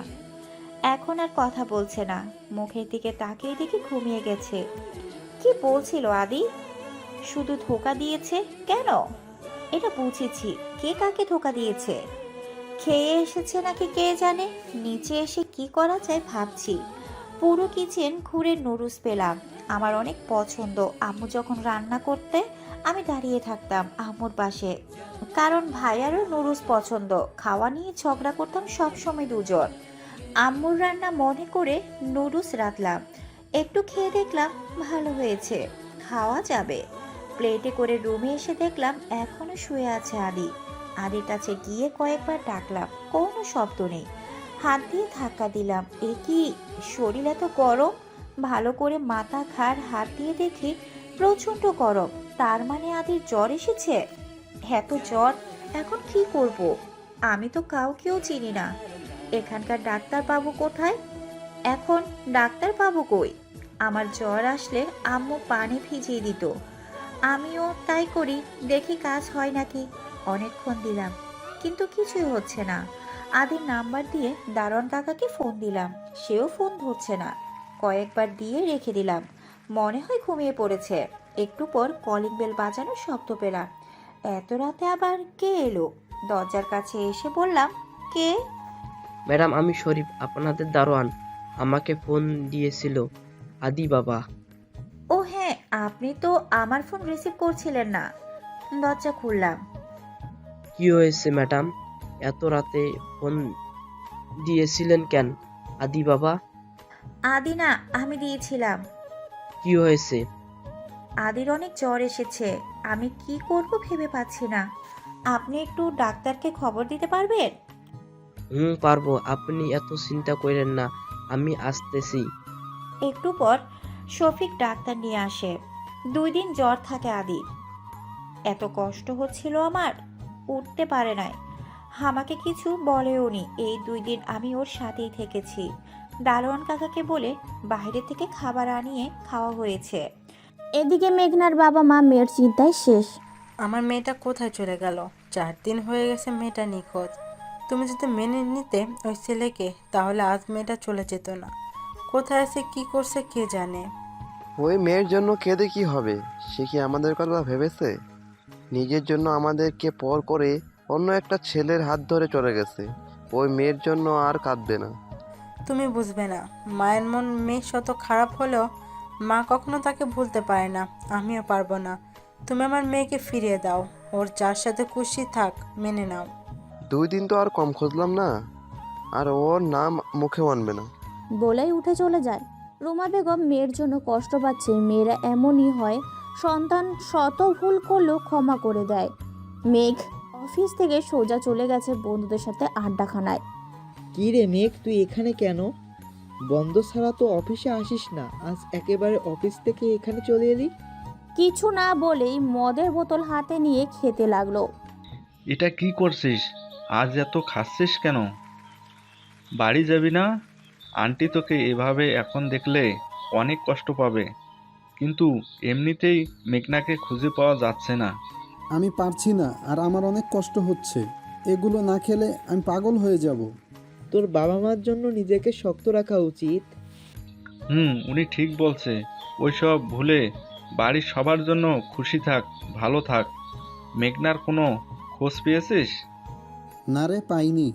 এখন আর কথা বলছে না, মুখের দিকে তাকিয়ে দেখে ঘুমিয়ে গেছে। কি বলছিল আদি? শুধু ধোকা দিয়েছে কেন? এটা বুঝেছি, কে কাকে ধোকা দিয়েছে। খেয়ে এসেছে নাকি কে জানে। নিচে এসে কি করা যায় ভাবছি। পুরো কিচেন ঘুরে নুডলস পেলাম, আমার অনেক পছন্দ। আম্মু যখন রান্না করতে আমি দাঁড়িয়ে থাকতাম আম্মুর পাশে, কারণ ভাইয়ারও নুডলস পছন্দ। খাওয়া নিয়ে ঝগড়া করতাম সব সময় দুজন। আম্মুর রান্না মনে করে নুডলস রাখলাম। একটু খেয়ে দেখলাম ভালো হয়েছে, খাওয়া যাবে। প্লেটে করে রুমে এসে দেখলাম এখনো শুয়ে আছে আদি। আদির কাছে গিয়ে কয়েকবার ডাকলাম, কোনো শব্দ নেই। হাত দিয়ে ধাক্কা দিলাম। এ কি, শরীর এত গরম? ভালো করে মাথা ঘাড় হাত দিয়ে দেখি প্রচন্ড গরম। তার মানে আদির জ্বর এসেছে। এত জ্বর, এখন কি করব? আমি তো কাউকেও চিনি না। এখানকার ডাক্তার বাবু কোথায়? এখন ডাক্তার বাবু কই? আমার জ্বর আসলে আম্মু পানি ভিজিয়ে দিত, আমিও তাই করি, দেখি কাজ হয় নাকি। অনেকক্ষণ দিলাম, কিন্তু কিছুই হচ্ছে না। আদির নাম্বার দিয়ে দারোয়ান কাকাকে ফোন দিলাম, সেও ফোন ধরছে না। কয়েকবার দিয়ে রেখে দিলাম। মনে হয় ঘুমিয়ে পড়েছে। একটু পর কলিং বেল বাজানোর শব্দ পেলাম। এত রাতে আবার কে এলো? দরজার কাছে এসে বললাম, কে? ম্যাডাম, আমি শরীফ, আপনাদের দারোয়ান। আমাকে ফোন দিয়েছিল আদি বাবা। ও হ্যাঁ, আপনি তো আমার ফোন রিসিভ করছিলেন না। দরজা খুললাম। কি হয়েছে ম্যাডাম? এত রাতে ফোন দিয়েছিলেন কেন আদি বাবা? আদি না, আমি দিয়েছিলাম। কি হয়েছে? আদির অনেক জ্বর এসেছে। আমি কি করব ভেবে পাচ্ছি না। আপনি একটু ডাক্তারকে খবর দিতে পারবেন? পারবো। আপনি এত চিন্তা করেন না, আমি আসতেছি। একটু পর শফিক ডাক্তার নিয়ে আসে। 2 দিন জ্বর থাকে আদির। এত কষ্ট হচ্ছিল আমার, উঠতে পারে নাই। আমাকে কিছু বলেও নি। এই 2 দিন আমি ওর সাথেই থেকেছি। দারোয়ান কাকাকে বলে বাইরে থেকে খাবার আনিয়ে খাওয়া হয়েছে। এদিকে মেঘনার বাবা মা মেয়ের চিন্তায় শেষ। আমার মেয়েটা কোথায় চলে গেল? 4 দিন হয়ে গেছে মেয়েটা নিখোঁজ। তুমি যদি মেনে নিতে ওই ছেলেকে, তাহলে আজ মেয়েটা চলে যেত না। কোথায় আছে, কি করছে, কে জানে। ওই মেয়ের জন্য কেঁদে কি হবে? সে কি আমাদের কথা ভেবেছে? নিজের জন্য আমাদেরকে পর করে অন্য একটা ছেলের হাত ধরে চলে গেছে। ওই মেয়ের জন্য আর কাঁদবে না। তুমি বুঝবে না। মায়ের মন মেয়ে শত খারাপ হলেও মা কখনো তাকে ভুলতে পারে না। আমিও পারবো না। তুমি আমার মেয়েকে ফিরিয়ে দাও। ওর যার সাথে খুশি থাক, মেনে নাও। 2 দিন তো আর কম খুঁজলাম না। আর ওর নাম মুখে আনবে না। বলেই উঠে চলে যায়। রুমা বেগম মেয়ের জন্য কষ্ট পাচ্ছে। মেয়েরা এমনই হয়, সন্তান শত ভুল করলেও ক্ষমা করে দেয়। মেঘ অফিস থেকে সোজা চলে গেছে বন্ধুদের সাথে আড্ডাখানায়। কি রে মেঘ, তুই এখানে কেন? বন্ধ ছাড়া তো অফিসে আসিস না, আজ একেবারে অফিস থেকে এখানে চলে এলি? কিছু না বলেই মদের বোতল হাতে নিয়ে খেতে লাগলো। এটা কি করছিস? আজ এত খাচ্ছিস কেন? বাড়ি যাবি না? আন্টি তোকে এভাবে এখন দেখলে অনেক কষ্ট পাবে। কিন্তু এমনিতেই মেঘনাকে খুঁজে পাওয়া যাচ্ছে না। আমি পারছি না, আর আমার অনেক কষ্ট হচ্ছে। এগুলো না খেলে আমি পাগল হয়ে যাব। তোর বাবা মার জন্য নিজেকে শক্ত রাখা উচিত। উনি ঠিক বলছে। ওইসব ভুলে বাড়ির সবার জন্য খুশি থাক, ভালো থাক। মেঘনার কোনো খোঁজ পেয়েছিস? না রে, পাইনি।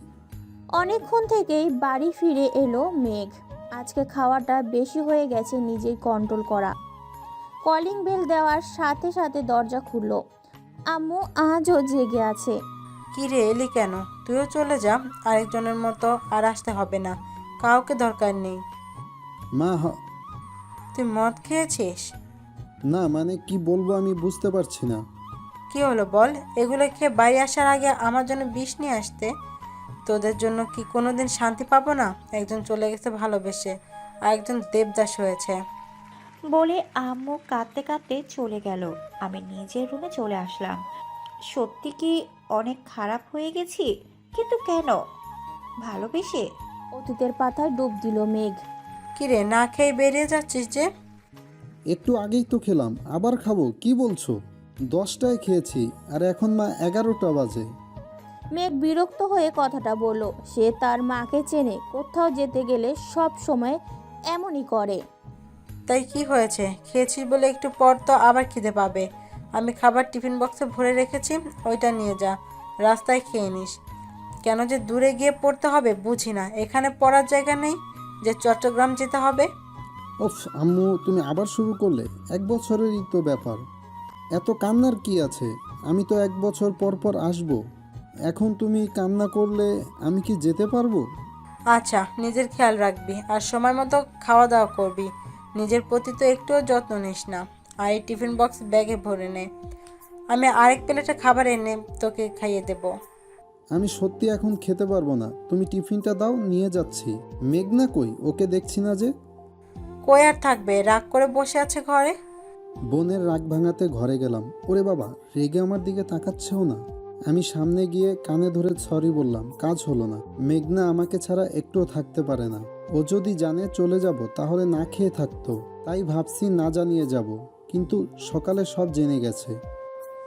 অনেকক্ষণ থেকেই বাড়ি ফিরে এলো মেঘ। আজকে খাওয়াটা বেশি হয়ে গেছে, নিজেই কন্ট্রোল করা। কলিং বেল দেওয়ার সাথে সাথে দরজা খুলল। আম্মু আজও জেগে আছে। কি রে, এলি কেন? তুইও চলে যা। আরেকজনের মতো আর আসতে হবে না। কাউকে দরকার নেই। মা তুই মদ খেয়েছিস? না, মানে কি বলবো আমি বুঝতে পারছি না। কি হলো বল। এগুলো খেয়ে বাড়ি আসার আগে আমার জন্য বিষ নিয়ে আসতে। তোদের জন্য কি কোনোদিন শান্তি পাবো না? একজন চলে গেছে ভালোবেসে, আর একজন দেবদাস হয়েছে। বলে আম্মু কাঁদতে কাঁদতে চলে গেল। আমি নিজের রুমে চলে আসলাম। সত্যি কি অনেক খারাপ হয়ে গেছি? কিন্তু কেন? ভালোবেসে? অতীতের পাতায় ডুব দিল মেঘ। কি রে, না খেয়ে বেরিয়ে যাচ্ছিস যে? একটু আগেই তো খেলাম, আবার খাবো? কি বলছো? 10টায় খেয়েছি, আর এখন মা 11টা বাজে। মেঘ বিরক্ত হয়ে কথাটা বলল। সে তার মাকে চেনে, কোথাও যেতে গেলে সব সময় এমনই করে। তাই কি হয়েছে? খেয়েছিস বলে একটু পর তো আবার খিদে পাবে। আমি খাবার টিফিন বক্সে ভরে রেখেছি, ওইটা নিয়ে যা। রাস্তায় খেয়ে নিস। কেন যে দূরে গিয়ে পড়তে হবে বুঝি না। এখানে পড়ার জায়গা নেই যে চট্টগ্রাম যেতে হবে। ওফ আম্মু, তুমি আবার শুরু করলে। 1 বছরেরই তো ব্যাপার, এত কান্নার কি আছে? আমি তো 1 বছর পর পর আসবো। এখন তুমি কান্না করলে আমি কি যেতে পারবো? আচ্ছা, নিজের খেয়াল রাখবি, আর সময় মতো খাওয়া দাওয়া করবি। নিজের প্রতি তো একটুও যত্ন নিস না। আর এই টিফিন বক্স ব্যাগে ভরে নে। আমি আরেক প্লেটে খাবার এনে তোকে খাইয়ে দেবো। আমি সত্যি এখন খেতে পারবো না। তুমি টিফিনটা দাও, নিয়ে যাচ্ছি। মেঘনা কই? ওকে দেখছি না যে। কই আর থাকবে, রাগ করে বসে আছে ঘরে। বোনের রাগ ভাঙাতে ঘরে গেলাম। ওরে বাবা, রেগে আমার দিকে তাকাচ্ছেও না। আমি সামনে গিয়ে কানে ধরে সরি বললাম, কাজ হলো না। মেঘনা আমাকে ছাড়া একটুও থাকতে পারে না। ও যদি জানে চলে যাব, তাহলে না খেয়ে থাকতো। তাই ভাবছি না জানিয়ে যাব, কিন্তু সকালে সব জেনে গেছে।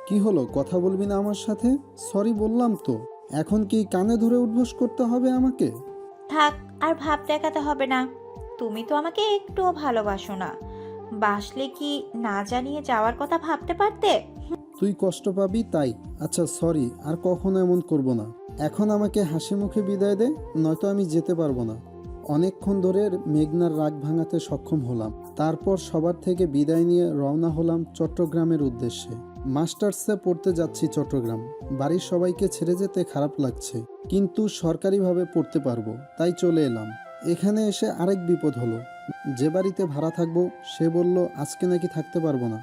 কি হলো, কথা বলবি না আমার সাথে? সরি বললাম তো। এখন কি কানে ধরে উঠবোস করতে হবে আমাকে? থাক, আর ভাব দেখাতে হবে না। তুমি তো আমাকে একটুও ভালোবাসো না। বাসলে কি না জানিয়ে যাওয়ার কথা ভাবতে পারতে? তুই কষ্ট পাবি তাই। আচ্ছা সরি, আর কখনো এমন করব না। এখন আমাকে হাসি মুখে বিদায় দে, নয়তো আমি যেতে পারবো না। অনেকক্ষণ ধরে মেঘনার রাগ ভাঙাতে সক্ষম হলাম। তারপর সবার থেকে বিদায় নিয়ে রওনা হলাম চট্টগ্রামের উদ্দেশ্যে। মাস্টার্সে পড়তে যাচ্ছি চট্টগ্রাম। বাড়ির সবাইকে ছেড়ে যেতে খারাপ লাগছে, কিন্তু সরকারিভাবে পড়তে পারবো, তাই চলে এলাম। এখানে এসে আরেক বিপদ হলো। যে বাড়িতে ভাড়া থাকবো সে বলল আজকে নাকি থাকতে পারবো না,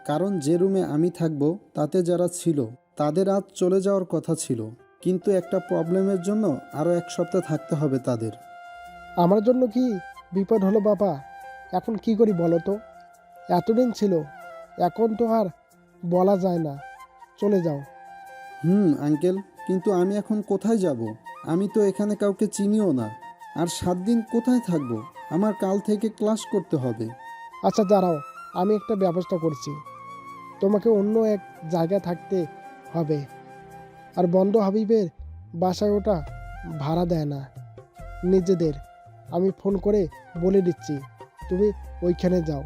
কারণ যে রুমে আমি থাকবো তাতে যারা ছিল তাদের আজ চলে যাওয়ার কথা ছিল, কিন্তু একটা প্রবলেমের জন্য আরও 1 সপ্তাহ থাকতে হবে তাদের। আমার জন্য কি বিপদ হলো বাবা? এখন কি করি বলো তো? এতদিন ছিল, এখন তো আর বলা যায় না। চলে যাও। আঙ্কেল, কিন্তু আমি এখন কোথায় যাব? আমি তো এখানে কাউকে চিনিও না। আর 7 দিন কোথায় থাকবো? আমার কাল থেকে ক্লাস করতে হবে। আচ্ছা দাঁড়াও, আমি একটা ব্যবস্থা করছি। তোমাকে অন্য এক জায়গায় থাকতে হবে। আর বন্ধ হাবিবের বাসায় ওটা ভাড়া দেয় না, নিজেদের। আমি ফোন করে বলে দিচ্ছি, তুমি ওইখানে যাও।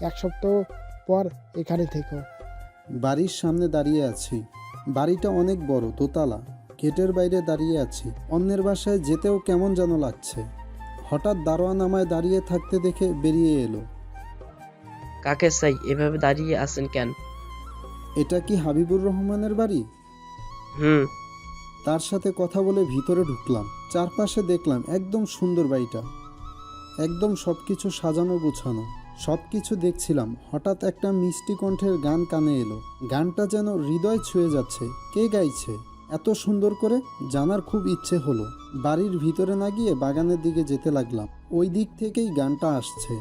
1 সপ্তাহ পর এখানে থেকো। বাড়ির সামনে দাঁড়িয়ে আছি। বাড়িটা অনেক বড়, দোতলা। গেটের বাইরে দাঁড়িয়ে আছি। অন্যের বাসায় যেতেও কেমন যেন লাগছে। হঠাৎ দারোয়ান আমায় দাঁড়িয়ে থাকতে দেখে বেরিয়ে এলো। কাকে চাই? এভাবে দাঁড়িয়ে আছেন কেন? এটা কি হাবিবুর রহমানের বাড়ি? হুম। তার সাথে কথা বলে ভিতরে ঢুকলাম। চারপাশে দেখলাম একদম সুন্দর বাড়িটা, একদম সবকিছু সাজানো গোছানো। সবকিছু দেখছিলাম, হঠাৎ একটা মিষ্টি কণ্ঠের গান কানে এলো। গানটা যেন হৃদয় ছুঁয়ে যাচ্ছে। কে গাইছে এত সুন্দর করে জানার খুব ইচ্ছে হলো। বাড়ির ভিতরে না গিয়ে বাগানের দিকে যেতে লাগলাম। ওই দিক থেকেই গানটা আসছে।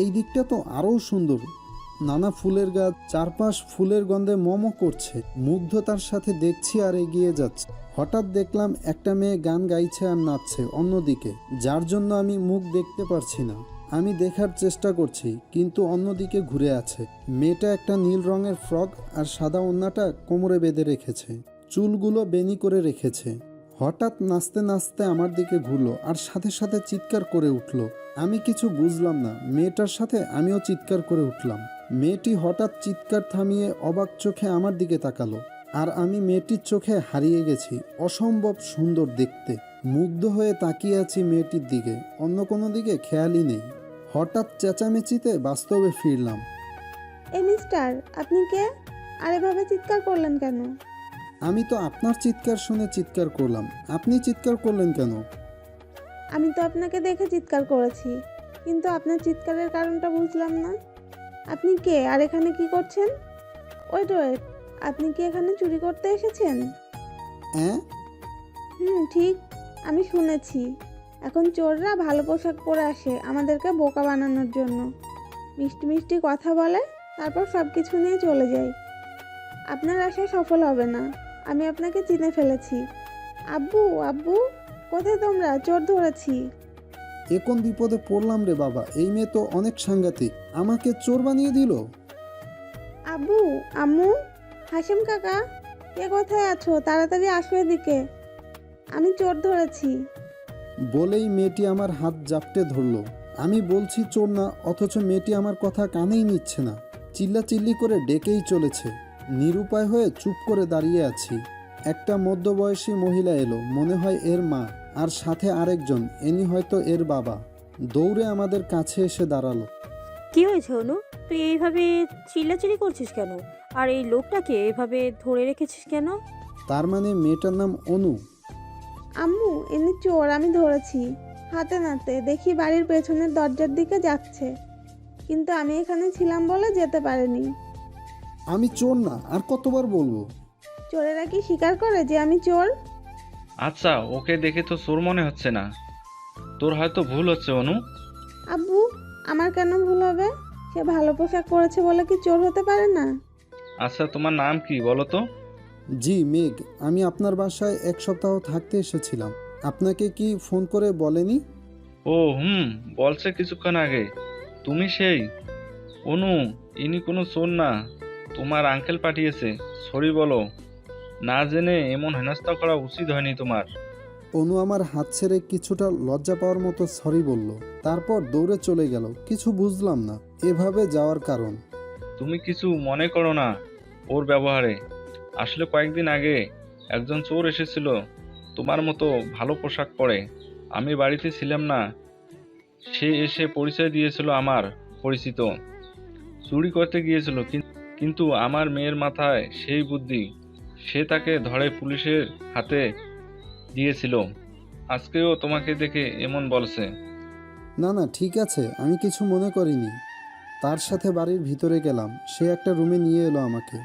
এই দিকটা তো আরও সুন্দর, নানা ফুলের গাছ, চারপাশ ফুলের গন্ধে মমো করছে। মুগ্ধতার সাথে দেখছি আর এগিয়ে যাচ্ছে। হঠাৎ দেখলাম একটা মেয়ে গান গাইছে আর নাচছে অন্যদিকে, যার জন্য আমি মুখ দেখতে পারছি না। আমি দেখার চেষ্টা করছি, কিন্তু অন্যদিকে ঘুরে আছে। মেয়েটা একটা নীল রঙের ফ্রক আর সাদা ওড়নাটা কোমরে বেঁধে রেখেছে, চুলগুলো বেনি করে রেখেছে। হঠাৎ নাচতে নাচতে আমার দিকে ঘুরলো আর সাথে সাথে চিৎকার করে উঠলো। আমি কিছু বুঝলাম না, মেয়েটার সাথে আমিও চিৎকার করে উঠলাম। মেয়েটি হঠাৎ চিৎকার থামিয়ে অবাক চোখে আমার দিকে তাকালো, আর আমি মেয়েটির চোখে হারিয়ে গেছি। অসম্ভব সুন্দর দেখতে। মুগ্ধ হয়ে তাকিয়ে আছি মেয়েটির দিকে, অন্য কোনো দিকে খেয়ালই নেই। হঠাৎ চেঁচামেচিতে বাস্তবে ফিরলাম। এ মিস্টার, আপনি কে? আর এভাবে চিৎকার করলেন কেন? আমি তো আপনার চিৎকার শুনে চিৎকার করলাম, আপনি চিৎকার করলেন কেন? আমি তো আপনাকে দেখে চিৎকার করেছি, কিন্তু আপনার চিৎকারের কারণটা বুঝলাম না। আপনি কে আর এখানে কি করছেন? ওয়েট, আপনি কি এখানে চুরি করতে এসেছেন? হ্যাঁ, ঠিক, আমি শুনেছি। এখন চোররা ভালো পোশাক পরে আসে আমাদেরকে বোকা বানানোর জন্য। মিষ্টি মিষ্টি কথা বলে, তারপর সব কিছু নিয়ে চলে যায়। আপনার আশায় সফল হবে না। আমি আপনাকে চিনে ফেলেছি। আব্বু, আব্বু, কোথায় তোমরা? চোর ধরেছি। এ কোন বিপদে পড়লাম রে বাবা! এই মেয়ে তো অনেক সাংঘাতিক, আমাকে চোর বানিয়ে দিল। আব্বু, আম্মু, হাসিম কাকা, কে কোথায় আছো? তাড়াতাড়ি আসো এদিকে, আমি চোর ধরেছি। বলেই মেয়েটি আমার হাত জাপটে ধরলো। আমি বলছি চোর না, অথচ মেয়েটি আমার কথা কানেই নিচ্ছে না। চিল্লাচিল্লি করে ডেকেই চলেছে। নিরুপায় হয়ে চুপ করে দাঁড়িয়ে আছি। একটা মধ্যবয়সী মহিলা এলো, মনে হয় এর মা, আর সাথে আরেকজন, এনি হয়তো এর বাবা। দৌড়ে আমাদের কাছে এসে দাঁড়ালো। কি হয়েছে অনু? তুই এইভাবে চিল্লাচিল্লি করছিস কেন? আর এই লোকটাকে এভাবে ধরে রেখেছিস কেন? তার মানে মেয়েটার নাম অনু? আম্মু, এমনি চোর আমি ধরেছি। হাতে নাতে দেখি বাড়ির পেছনের দরজার দিকে যাচ্ছে, কিন্তু আমি এখানে ছিলাম বলে যেতে পারিনি। আমি চোর না, আর কতবার বলবো? চোরেরা কি স্বীকার করে যে আমি চোর? আচ্ছা, ওকে দেখে তো চোর মনে হচ্ছে না। তোর হয়তো ভুল হচ্ছে অনু। আব্বু, আমার কেন ভুল হবে? সে ভালো পোশাক পরেছে বলে কি চোর হতে পারে না? আচ্ছা, তোমার নাম কি বলো তো? জি, মেঘ। আমি আপনার বাসায় 1 সপ্তাহ থাকতে এসেছিলাম। আপনাকে কি ফোন করে বলেনি? ও বলছে কিছুক্ষণ আগে। তুমি সেই অনু? ইনি কোনো চোর না, তোমার আঙ্কেল পাঠিয়েছে। সরি বলো, না জেনে এমন হেনস্থা করা উচিত হয়নি তোমার। অনু আমার হাত ছেড়ে কিছুটা লজ্জা পাওয়ার মতো সরি বলল, তারপর দৌড়ে চলে গেল। কিছু বুঝলাম না এভাবে যাওয়ার কারণ। তুমি কিছু মনে করো না ওর ব্যবহারে। আসলে কয়েকদিন আগে একজন চোর এসেছিল তোমার মতো ভালো পোশাক পরে। আমি বাড়িতে ছিলাম না, সে এসে পরিচয় দিয়েছিল আমার পরিচিত। চুরি করতে গিয়েছিল, কিন্তু আমার মেয়ের মাথায় সেই বুদ্ধি, সে তাকে ধরে পুলিশের হাতে দিয়েছিল। আজকেও তোমাকে দেখে এমন বলছে। না না ঠিক আছে, আমি কিছু মনে করিনি। তার সাথে বাড়ির ভিতরে গেলাম, সে একটা রুমে নিয়ে এলো আমাকে।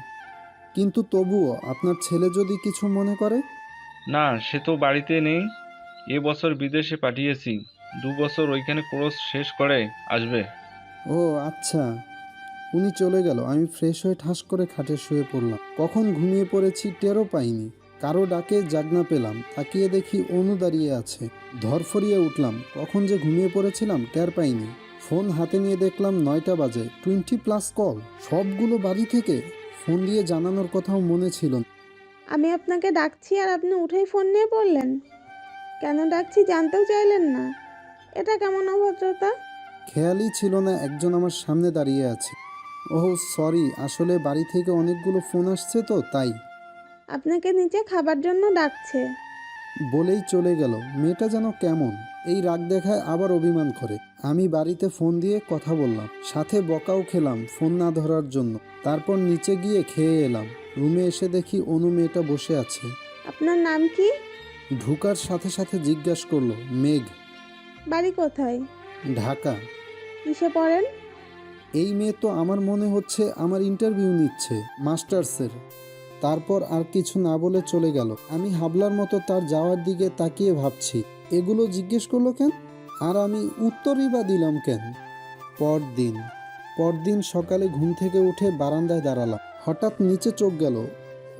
কিন্তু তবুও আপনার ছেলে যদি কিছু মনে করে। না, সে তো বাড়িতে নেই, এবছর বিদেশে পাঠিয়েছি। 2 বছর ওইখানে কোর্স শেষ করে আসবে। ও আচ্ছা। উনি চলে গেল, আমি ফ্রেশ হয়ে ঠাস করে খাটে শুয়ে পড়লাম। কখন ঘুমিয়ে পড়েছি টেরও পাইনি। কারো ডাকে জাগনা পেলাম, তাকিয়ে দেখি অনু দাঁড়িয়ে আছে। ধরফরিয়ে উঠলাম, কখন যে ঘুমিয়ে পড়েছিলাম টের পাইনি। ফোন হাতে নিয়ে দেখলাম 9টা বাজে, 20+ কল, সবগুলো বাড়ি থেকে। ফোন দিয়ে জানানোর কথাও মনে ছিল না। আমি আপনাকে ডাকছি আর আপনি উঠেই ফোন নিয়ে পড়লেন। কেন ডাকছি জানতেও চাইলেন না? এটা কেমন অভদ্রতা? খেয়ালই ছিল না একজন আমার সামনে দাঁড়িয়ে আছে। ওহ সরি, আসলে বাড়ি থেকে অনেকগুলো ফোন আসছে তো তাই। আপনাকে নিচে খাবার জন্য ডাকছে। বলেই চলে গেল। মেয়েটা যেন কেমন, এই রাগ দেখায় আবার অভিমান করে। আমি বাড়িতে ফোন দিয়ে কথা বললাম, সাথে বকাও খেলাম ফোন না ধরার জন্য। তারপর নিচে গিয়ে খেয়ে এলাম। রুমে এসে দেখি অনু মেয়েটা বসে আছে। আপনার নাম কি? ঢুকার সাথে সাথে জিজ্ঞাসা করলো, মেঘ। বাড়ি কোথায়? ঢাকা। কিসে পড়েন? এই মেয়ে তো আমার মনে হচ্ছে আমার ইন্টারভিউ নিচ্ছে মাস্টার্সের। তারপর আর কিছু না বলে চলে গেল। আমি হাবলার মতো তার যাওয়ার দিকে তাকিয়ে ভাবছি, এগুলো জিজ্ঞেস করলো কেন, আর আমি উত্তরই বা দিলাম কেন। পরদিন সকালে ঘুম থেকে উঠে বারান্দায় দাঁড়ালাম। হঠাৎ নিচে চোখ গেল।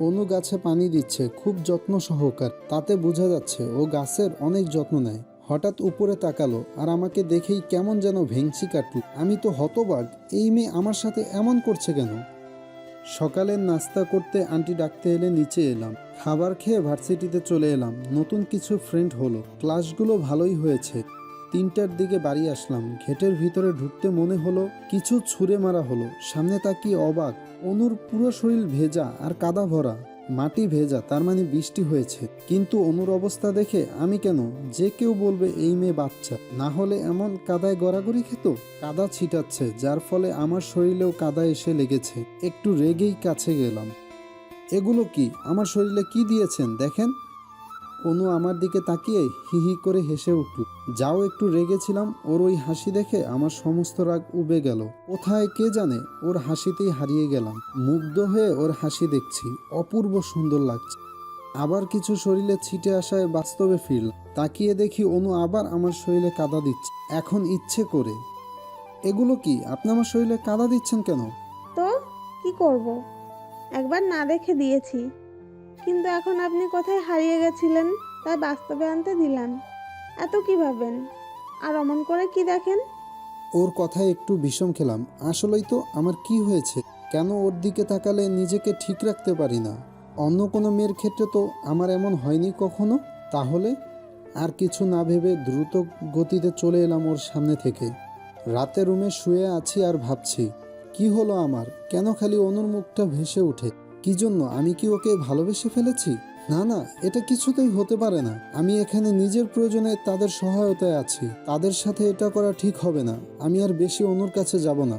অনু গাছে পানি দিচ্ছে খুব যত্ন সহকার, তাতে বোঝা যাচ্ছে ও গাছের অনেক যত্ন নেয়। হঠাৎ উপরে তাকালো আর আমাকে দেখেই কেমন যেন ভেংচি কাটল। আমি তো হতবাক, এই মেয়ে আমার সাথে এমন করছে কেন। সকালের নাস্তা করতে আন্টি ডাকতে এলে নিচে এলাম। খাবার খেয়ে ভার্সিটিতে চলে এলাম। নতুন কিছু ফ্রেন্ড হলো, ক্লাসগুলো ভালোই হয়েছে। 3টার দিকে বাড়ি আসলাম। গেটের ভিতরে ঢুকতে মনে হলো কিছু ছুঁড়ে মারা হলো। সামনে তাকিয়ে অবাক, অনুর পুরো শরীর ভেজা আর কাদা ভরা। মাটি ভেজা, তার মানে বৃষ্টি হয়েছে। কিন্তু অনুর অবস্থা দেখে আমি কেন, যে কেউ বলবে এই মেয়ে বাচ্চা, না হলে এমন কাদায় গড়াগড়ি খেত। কাদা ছিটাচ্ছে, যার ফলে আমার শরীরেও কাদা এসে লেগেছে। একটু রেগেই কাছে গেলাম। এগুলো কি, আমার শরীরে কি দিয়েছেন দেখেন। অনু আমার দিকে তাকিয়ে হি হি করে হেসে উঠল। যাও একটু রেগেছিলাম, ওর ওই হাসি দেখে আমার সমস্ত রাগ উবে গেল। কোথায় কে জানে, ওর হাসিতেই হারিয়ে গেলাম। মুগ্ধ হয়ে ওর হাসি দেখছি, অপূর্ব সুন্দর লাগছে। আবার কিছু শরীরে ছিটে আসায় বাস্তবে ফিরলাম। তাকিয়ে দেখি অনু আবার আমার শরীরে কাদা দিচ্ছে, এখন ইচ্ছে করে। এগুলো কি, আপনি আমার শরীরে কাদা দিচ্ছেন কেন? তো কি করব? একবার না দেখে দিয়েছি, কিন্তু এখন আপনি কোথায় হারিয়ে গেছিলেন, তাই বাস্তবে আনতে দিলাম। এত কি ভাবেন? আর অমন করে কি দেখেন? ওর কথায় একটু বিষম খেলাম। আসলেই তো আমার কি হয়েছে, কেন ওর দিকে তাকালে নিজেকে ঠিক রাখতে পারি না। অন্য কোনো মেয়ের ক্ষেত্রে তো আমার এমন হয়নি কখনো। তাহলে আর কিছু না ভেবে দ্রুত গতিতে চলে এলাম ওর সামনে থেকে। রাতে রুমে শুয়ে আছি আর ভাবছি, কি হলো আমার, কেন খালি অনুর মুখটা ভেসে ওঠে। কি জন্য, আমি কি ওকে ভালোবেসে ফেলেছি? না না, এটা কিছুতেই হতে পারে না। আমি এখানে নিজের প্রয়োজনে তাদের সহায়তায় আছি, তাদের সাথে এটা করা ঠিক হবে না। আমি আর বেশি অনুর কাছে যাব না।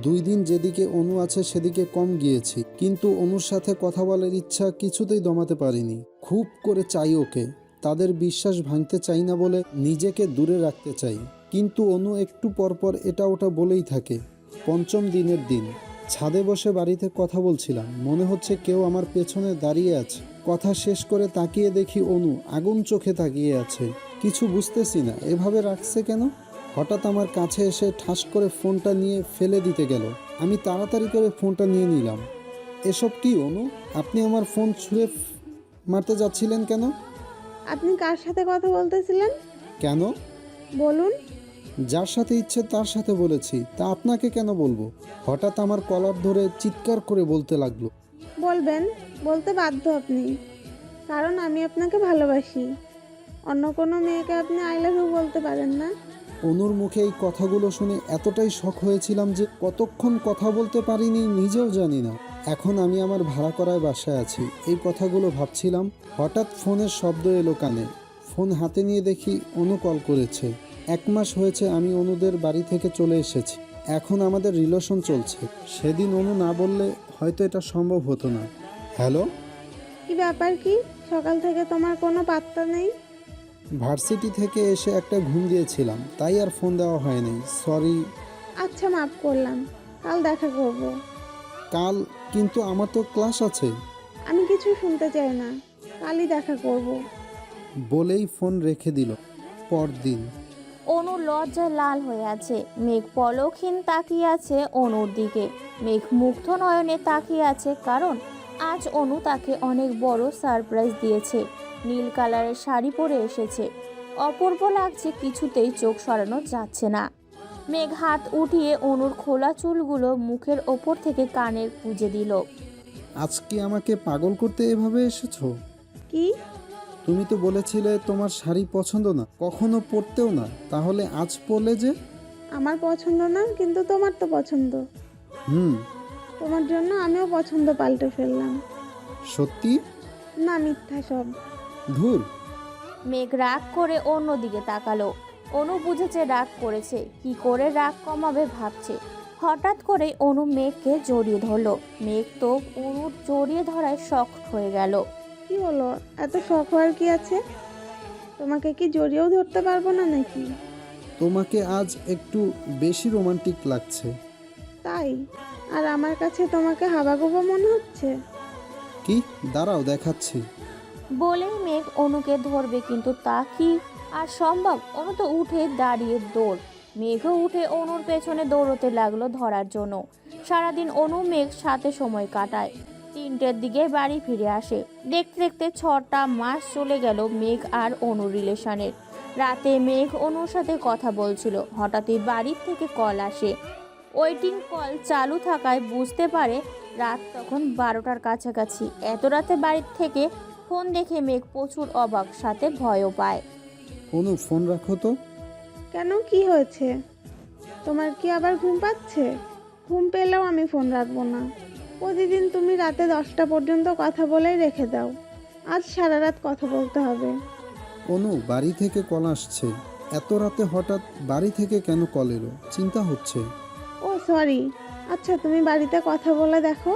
2 দিন যেদিকে অনু আছে সেদিকে কম গিয়েছি, কিন্তু অনুর সাথে কথা বলার ইচ্ছা কিছুতেই দমাতে পারিনি। খুব করে চাই ওকে, তাদের বিশ্বাস ভাঙতে চাই না বলে নিজেকে দূরে রাখতে চাই। কিন্তু অনু একটু পরপর এটা ওটা বলেই থাকে। 5ম দিনের দিন, ছাদে বসে বাড়িতে কথা বলছিলাম। মনে হচ্ছে কেউ আমার পেছনে দাঁড়িয়ে আছে। কথা শেষ করে তাকিয়ে দেখি অনু আগুন চোখে তাকিয়ে আছে। কিছু বুঝতেছি না, এভাবে রাখছে কেন। হঠাৎ আমার কাছে এসে ঠাস করে ফোনটা নিয়ে ফেলে দিতে গেল। আমি তাড়াতাড়ি করে ফোনটা নিয়ে নিলাম। এসব কি অনু, আপনি আমার ফোন ছুঁড়ে মারতে যাচ্ছিলেন কেন? আপনি কার সাথে কথা বলতেছিলেন? কেন? বলুন। যার সাথে ইচ্ছে তার সাথে বলেছি, তা আপনাকে কেন বলবো? হঠাৎ আমার কলার ধরে চিৎকার করে বলতে লাগলো। বলবেন, বলতে বাধ্য আপনি, কারণ আমি আপনাকে ভালোবাসি। অন্য কোনো মেয়েকে আপনি আই লাভ ইউ বলতে পারেন না? অনুর মুখে এই কথাগুলো শুনে এতটাই শক হয়েছিলাম যে কতক্ষণ কথা বলতে পারিনি নিজেও জানি না। এখন আমি আমার ভাড়া করায় বাসায় আছি, এই কথাগুলো ভাবছিলাম, হঠাৎ ফোনের শব্দ এলো কানে। ফোন হাতে নিয়ে দেখি অনু কল করেছে। 1 মাস হয়েছে আমি অনুদের বাড়ি থেকে চলে এসেছি, এখন আমাদের রিলেশন চলছে। সেদিন অনু না বললে হয়তো এটা সম্ভব হতো না। হ্যালো, কি ব্যাপার কি? সকাল থেকে তোমার কোনো পাত্তা নেই। ভার্সিটি থেকে এসে একটা ঘুম দিয়েছিলাম, তাই আর ফোন দেওয়া হয়নি, সরি। আচ্ছা, মাফ করলাম, কাল দেখা করব। কাল? কিন্তু আমার তো ক্লাস আছে। আমি কিছু শুনতে চাই না, কালই দেখা করব। বলেই ফোন রেখে দিল। পরদিন অনু লজ্জায় লাল হয়ে আছে। মেঘ পলকহীন তাকিয়ে আছে অনুর দিকে। মেঘ মুগ্ধ নয়নে তাকিয়ে আছে, কারণ আজ অনু তাকে অনেক বড় সারপ্রাইজ দিয়েছে। নীল কালারের শাড়ি পরে এসেছে, অপূর্ব লাগছে, কিছুতেই চোখ সরানো যাচ্ছে না। মেঘ হাত উঠিয়ে অনুর খোলা চুলগুলো মুখের ওপর থেকে কানের গুঁজে দিল। আজ কি আমাকে পাগল করতে এভাবে এসেছো? কি? তুমি তো বলেছিলে তোমার শাড়ি পছন্দ না, কখনো পরতেও না, তাহলে আজ পরলে যে? আমার পছন্দ না, কিন্তু তোমার তো পছন্দ। হুম। তোমার জন্য আমিও পছন্দ পাল্টে ফেললাম। সত্যি? না, মিথ্যা সব। ধুর। মেঘ রাগ করে অন্যদিকে তাকালো। অনু বুঝেছে রাগ করেছে, কি করে রাগ কমাবে ভাবছে। হঠাৎ করে অনু মেঘকে জড়িয়ে ধরলো। মেঘ তো অনুর জড়িয়ে ধরায় শক্ট হয়ে গেল। কি হলো? এত শখ হওয়ার কি আছে? তোমাকে কি জড়িয়েও ধরতে পারবো না নাকি? তোমাকে আজ একটু বেশি রোমান্টিক লাগছে। তাই? আর আমার কাছে তোমাকে হাবাগোবা মনে হচ্ছে? কি? দাঁড়াও দেখাচ্ছি। বলেই মেঘ অনুকে ধরবে, কিন্তু তা কি আর সম্ভব? অনু তো উঠে দাঁড়িয়ে দৌড়। মেঘও উঠে অনুর পেছনে দৌড়তে লাগলো ধরার জন্য। সারাদিন অনু মেঘ সাথে সময় কাটায়। 3টের দিকে বাড়ি ফিরে আসে। দেখতে দেখতে 6টা মাস চলে গেল মেঘ আর অনুর রিলেশনের। রাতে মেঘ অনুর সাথে কথা বলছিল, হঠাৎই বাড়ির থেকে কল আসে। ওয়েটিং কল চালু থাকায় বুঝতে পারে রাত তখন 12টার কাছাকাছি। এত রাতে বাড়ির থেকে ফোন দেখে মেঘ প্রচুর অবাক, সাথে ভয়ও পায়। অনু, ফোন রাখো তো। কেন, কি হয়েছে? তোমার কি আবার ঘুম পাচ্ছে? ঘুম পেলেও আমি ফোন রাখবো না। প্রতিদিন তুমি রাতে 10টা পর্যন্ত কথা বলেই রেখে দাও। আজ সারা রাত কথা বলতে হবে। অনু, বাড়ি থেকে কল আসছে। এত রাতে হঠাৎ বাড়ি থেকে কেন কল এলো? চিন্তা হচ্ছে। ও সরি। আচ্ছা, তুমি বাড়িতে কথা বলে দেখো,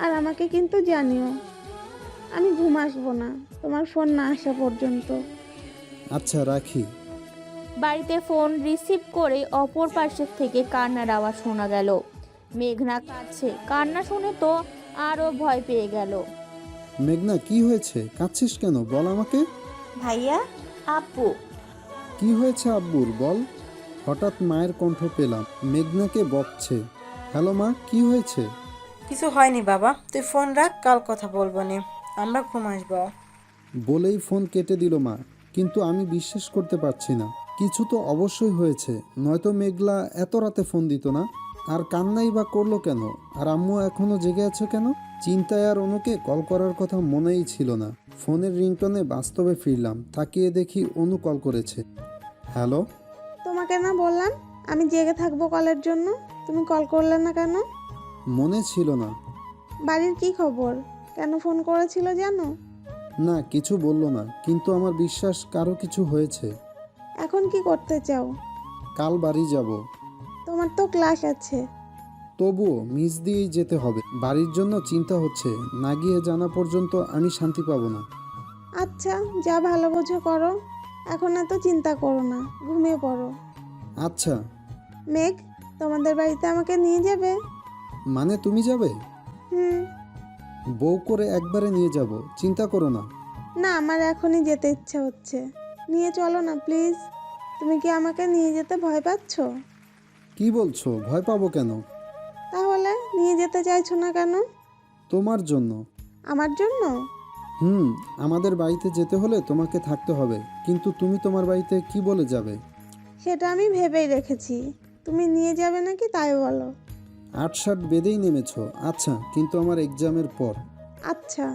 আর আমাকে কিন্তু জানিও। আমি ঘুম আসবো না তোমার ফোন না আসা পর্যন্ত। আচ্ছা, রাখি। বাড়িতে ফোন রিসিভ করে অপর পাশের থেকে কান্নার আওয়াজ শোনা গেল। মেঘনা কাঁদছে, কান্না শুনে তো আরও ভয় পেয়ে গেল। মেঘনা, কি হয়েছে? কাঁদছিস কেন? বল আমাকে। ভাইয়া, আব্বু। কি হয়েছে আব্বুর, বল। হঠাৎ মায়ের কণ্ঠ পেলাম, মেঘনাকে বকছে। হ্যালো মা, কি হয়েছে? কিছু হয়নি বাবা, তুই ফোন রাখ, কাল কথা বলবো নে, আমরা ঘুম আসবো। বলেই ফোন কেটে দিল মা। কিন্তু আমি বিশ্বাস করতে পারছি না, কিছু তো অবশ্যই হয়েছে, নয়তো মেঘলা এত রাতে ফোন দিত না। আর কান্নাই বা করলো কেন? আর আম্মু এখনো জেগে আছে কেন? চিন্তায় আর অনুকে কল করার কথা মনেই ছিল না। ফোনের রিংটনে বাস্তবে ফিরলাম, তাকিয়ে দেখি অনু কল করেছে। হ্যালো। তোমাকে না বললাম আমি জেগে থাকবো কলের জন্য? তুমি কল করলে না কেন? মনে ছিল না। বাড়ির কি খবর? কেন ফোন করেছিল জানো? না, কিছু বললো না, কিন্তু আমার বিশ্বাস কারো কিছু হয়েছে। এখন কি করতে চাও? কাল বাড়ি যাব। তোমার তো ক্লাস আছে। তবুও মিস দিয়েই যেতে হবে। বাড়ির জন্য চিন্তা হচ্ছে, না গিয়ে জানা পর্যন্ত আমি শান্তি পাবো না। আচ্ছা, যা ভালো বোঝো করো, এখন এত চিন্তা করো না, ঘুমিয়ে পড়ো। আচ্ছা। মেঘ, তোমাদের বাড়িতে আমাকে নিয়ে যাবে? মানে তুমি যাবে? হুম। বউ করে একবারে নিয়ে যাব, চিন্তা করো না। না, আমার এখনই যেতে ইচ্ছা হচ্ছে, নিয়ে চলো না প্লিজ। তুমি কি আমাকে নিয়ে যেতে ভয় পাচ্ছ? কি বলছো? ভয় পাবো কেন? তাহলে নিয়ে যেতে চাইছো না কেন? তোমার জন্য। আমার জন্য? আমাদের বাড়িতে যেতে হলে তোমাকে থাকতে হবে, কিন্তু তুমি তোমার বাড়িতে কি বলে যাবে? সেটা আমি ভেবেই রেখেছি। তুমি নিয়ে যাবে নাকি তাই বলো। 8-7 বেঁধেই নেমেছো। আচ্ছা, কিন্তু আমার এক্সামের পর। আচ্ছা।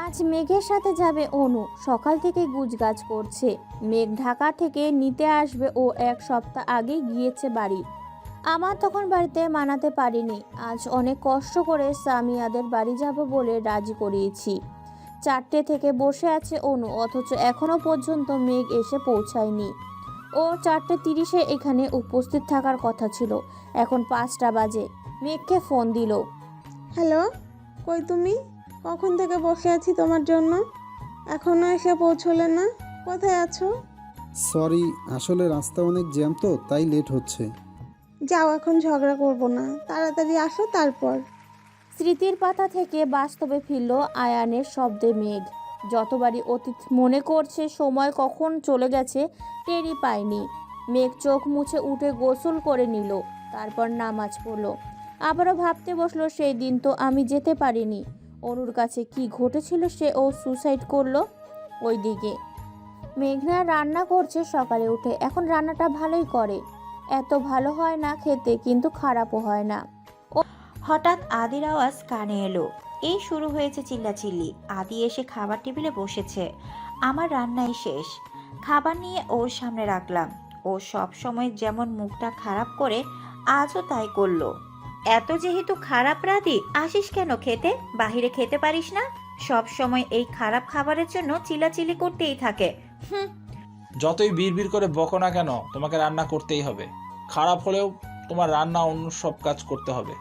আজ মেঘের সাথে যাবে অনু। সকাল থেকে গুজগাছ করছে। মেঘ ঢাকা থেকে নিতে আসবে, ও 1 সপ্তাহ আগে গিয়েছে বাড়ি। আমার তখন বাড়িতে মানাতে পারিনি। আজ অনেক কষ্ট করে সামিয়াদের বাড়ি যাব বলে রাজি করিয়েছি। 4টে থেকে বসে আছে অনু, অথচ এখনো পর্যন্ত মেঘ এসে পৌঁছায়নি। ও 4:30-এ এখানে উপস্থিত থাকার কথা ছিল, এখন 5টা বাজে। মেঘকে ফোন দিল। হ্যালো, কই তুমি? কখন থেকে বসে আছি তোমার জন্য, এখনো এসে পৌঁছলে না। কোথায় আছো? সরি, আসলে রাস্তা অনেক জ্যাম তো, তাই লেট হচ্ছে। যাও, এখন ঝগড়া করবো না, তাড়াতাড়ি আসো তারপর। স্মৃতির পাতা থেকে বাস্তবে ফিরল আয়ানের শব্দে মেঘ। যতবারই অতীত মনে করছে, সময় কখন চলে গেছে টেরই পায়নি। মেঘ চোখ মুছে উঠে গোসল করে নিল, তারপর নামাজ পড়লো। আবারও ভাবতে বসলো, সেই দিন তো আমি যেতে পারিনি। অনুর কাছে কি ঘটেছিল সে ও সুসাইড করলো? ওইদিকে মেঘনা রান্না করছে সকালে উঠে। এখন রান্নাটা ভালোই করে, এত ভালো হয় না খেতে, কিন্তু খারাপও হয় না। হঠাৎ আদির আওয়াজ কানে এলো। এই শুরু হয়েছে চিল্লাচিল্লি। আদি এসে খাবার টেবিলে বসেছে। আমার রান্নাই শেষ। খাবার নিয়ে ওর সামনে রাখলাম। ও সব সময় যেমন মুখটা খারাপ করে, আজও তাই করলো। এত যেহেতু খারাপ রাধি, আসিস কেন খেতে? বাহিরে খেতে পারিস না? সব সময় এই খারাপ খাবারের জন্য চিল্লাচিল্লি করতেই থাকে। যতই বিড়বিড় করে বকো না কেন, তোমাকে রান্না করতেই হবে। খারাপ হলেও তোমার রান্না অন্য সব কাজ করতে হবে।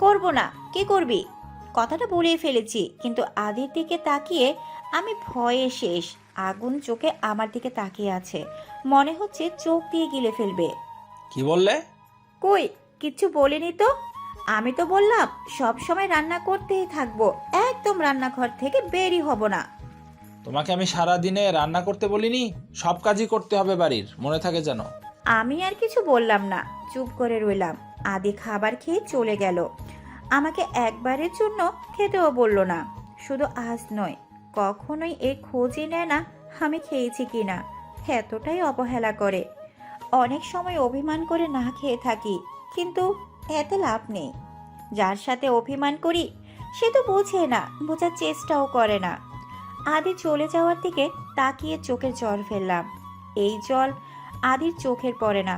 করব না, কি করবি? কথাটা বলেই ফেলেছি, কিন্তু আদির দিকে তাকিয়ে আমি ভয়ে শেষ। আগুন চোখে আমার দিকে তাকিয়ে আছে, মনে হচ্ছে চোখ দিয়ে গিলে ফেলবে। কি বললে? কই, কিচ্ছু বলিনি তো। আমি তো বললাম সব সময় রান্না করতেই থাকবো, একদম রান্নাঘর থেকে বেরই হব না। তোমাকে আমি সারা দিনে রান্না করতে বলিনি? সব কাজই করতে হবে বাড়ির, মনে থাকে যেন। আমি আর কিছু বললাম না, চুপ করে রইলাম। আদি খাবার খেয়ে চলে গেল। আমাকে একবারের জন্য খেতেও বলল না। শুধু আজ নয়, কখনোই এ খোঁজই নেয় না আমি খেয়েছি কিনা। এতটাই অবহেলা করে। অনেক সময় অভিমান করে না খেয়ে থাকি, কিন্তু এতে লাভ নেই। যার সাথে অভিমান করি সে তো বোঝে না, বোঝার চেষ্টাও করে না। আদি চলে যাওয়ার দিকে তাকিয়ে চোখের জল ফেললাম। এই জল আদির চোখের পড়ে না,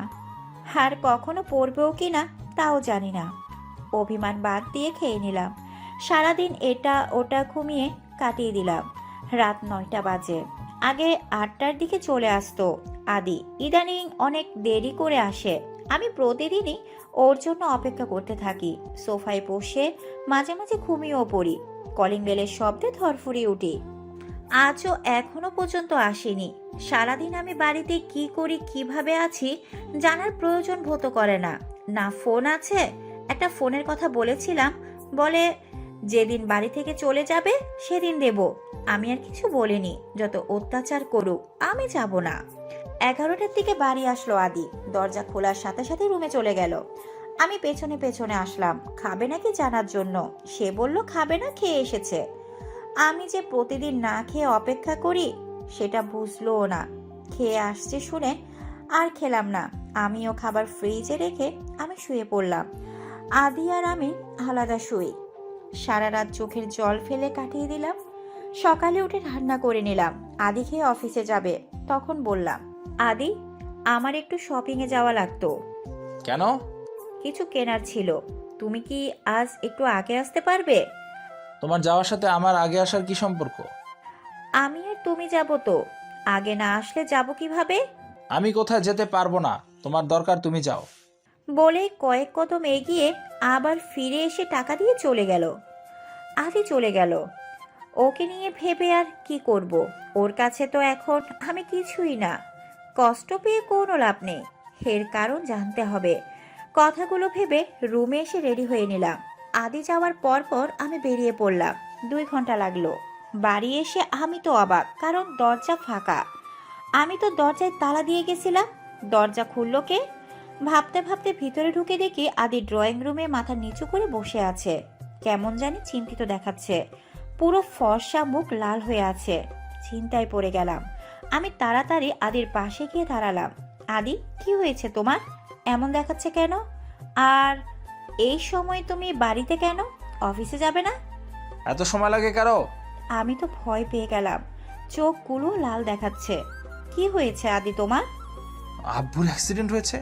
আর কখনো পড়বেও কিনা তাও জানি না। অভিমান বাদ দিয়ে খেয়ে নিলাম। সারাদিন এটা ওটা ঘুমিয়ে কাটিয়ে দিলাম। রাত 9টা বাজে। আগে 8টার দিকে চলে আসতো আদি, ইদানিং অনেক দেরি করে আসে। আমি প্রতিদিনই ওর জন্য অপেক্ষা করতে থাকি। সোফায় বসে মাঝে মাঝে ঘুমিয়েও পড়ি। কলিং বেলের শব্দে ধরফড়িয়ে উঠি। আজও এখনো পর্যন্ত আসেনি। সারাদিন আমি বাড়িতে কি করি, কিভাবে আছি জানার প্রয়োজন বোধ করে না। না ফোন আছে, একটা ফোনের কথা বলেছিলাম, বলে যেদিন বাড়ি থেকে চলে যাবে সেদিন দেব। আমি আর কিছু বলিনি, যত অত্যাচার করুক আমি যাব না। 11টার দিকে বাড়ি আসলো আদি। দরজা খোলার সাথে সাথে রুমে চলে গেল। আমি পেছনে পেছনে আসলাম খাবে নাকি জানার জন্য। সে বলল খাবে না, খেয়ে এসেছে। আমি যে প্রতিদিন না খেয়ে অপেক্ষা করি সেটা বুঝলোও না। খেয়ে আসছে শুনে আর খেলাম না। আমিও খাবার ফ্রিজে রেখে আমি শুয়ে পড়লাম। আদি আর আমি আলাদা শুই। সারা রাত চোখের জল ফেলে কাটিয়ে দিলাম। সকালে উঠে রান্না করে নিলাম। আদি খেয়ে অফিসে যাবে। তখন বললাম, আদি আমার একটু শপিংয়ে যাওয়া লাগতো। কেন? কিছু কেনার ছিল। তুমি কি আজ একটু আগে আসতে পারবে? তোমার যাওয়ার সাথে আমার আগে আসার কি সম্পর্ক? আমি আর তুমি যাব তো, আগে না আসলে যাব কিভাবে? আমি কোথায় যেতে পারবো না, তোমার দরকার তুমি যাও। বলে কয়েক কদম এগিয়ে আবার ফিরে এসে টাকা দিয়ে চলে গেল। আদি চলে গেল। ওকে নিয়ে ভেবে আর কি করব? ওর কাছে তো এখন আমি কিছুই না। কষ্ট পেয়ে কোনো লাভ নেই, এর কারণ জানতে হবে। কথাগুলো ভেবে রুমে এসে রেডি হয়ে নিলাম। আদি যাওয়ার পর পর আমি বেরিয়ে পড়লাম। 2 ঘন্টা লাগলো। বাড়ি এসে আমি তো অবাক, কারণ দরজা ফাঁকা। আমি তো দরজায় তালা দিয়ে গেছিলাম। দরজা খুললো কে? ভাবতে ভাবতে ভিতরে ঢুকে দেখি আদি ড্রয়িং রুমে মাথা নিচু করে বসে আছে। কেমন জানি চিন্তিত দেখাচ্ছে। পুরো ফর্সা, মুখ লাল হয়ে আছে। চিন্তায় পড়ে গেলাম। আমি তাড়াতাড়ি আদির পাশে গিয়ে দাঁড়ালাম। আদি, কি হয়েছে তোমার? এমন দেখাচ্ছে কেন? আর এই সময় তুমি বাড়িতে কেন? অফিসে যাবে না? এত সময় লাগে কারো? আমি তো ভয় পেয়ে গেলাম, চোখগুলো লাল দেখাচ্ছে। কি হয়েছে আদি তোমার? আব্বুর অ্যাক্সিডেন্ট হয়েছে।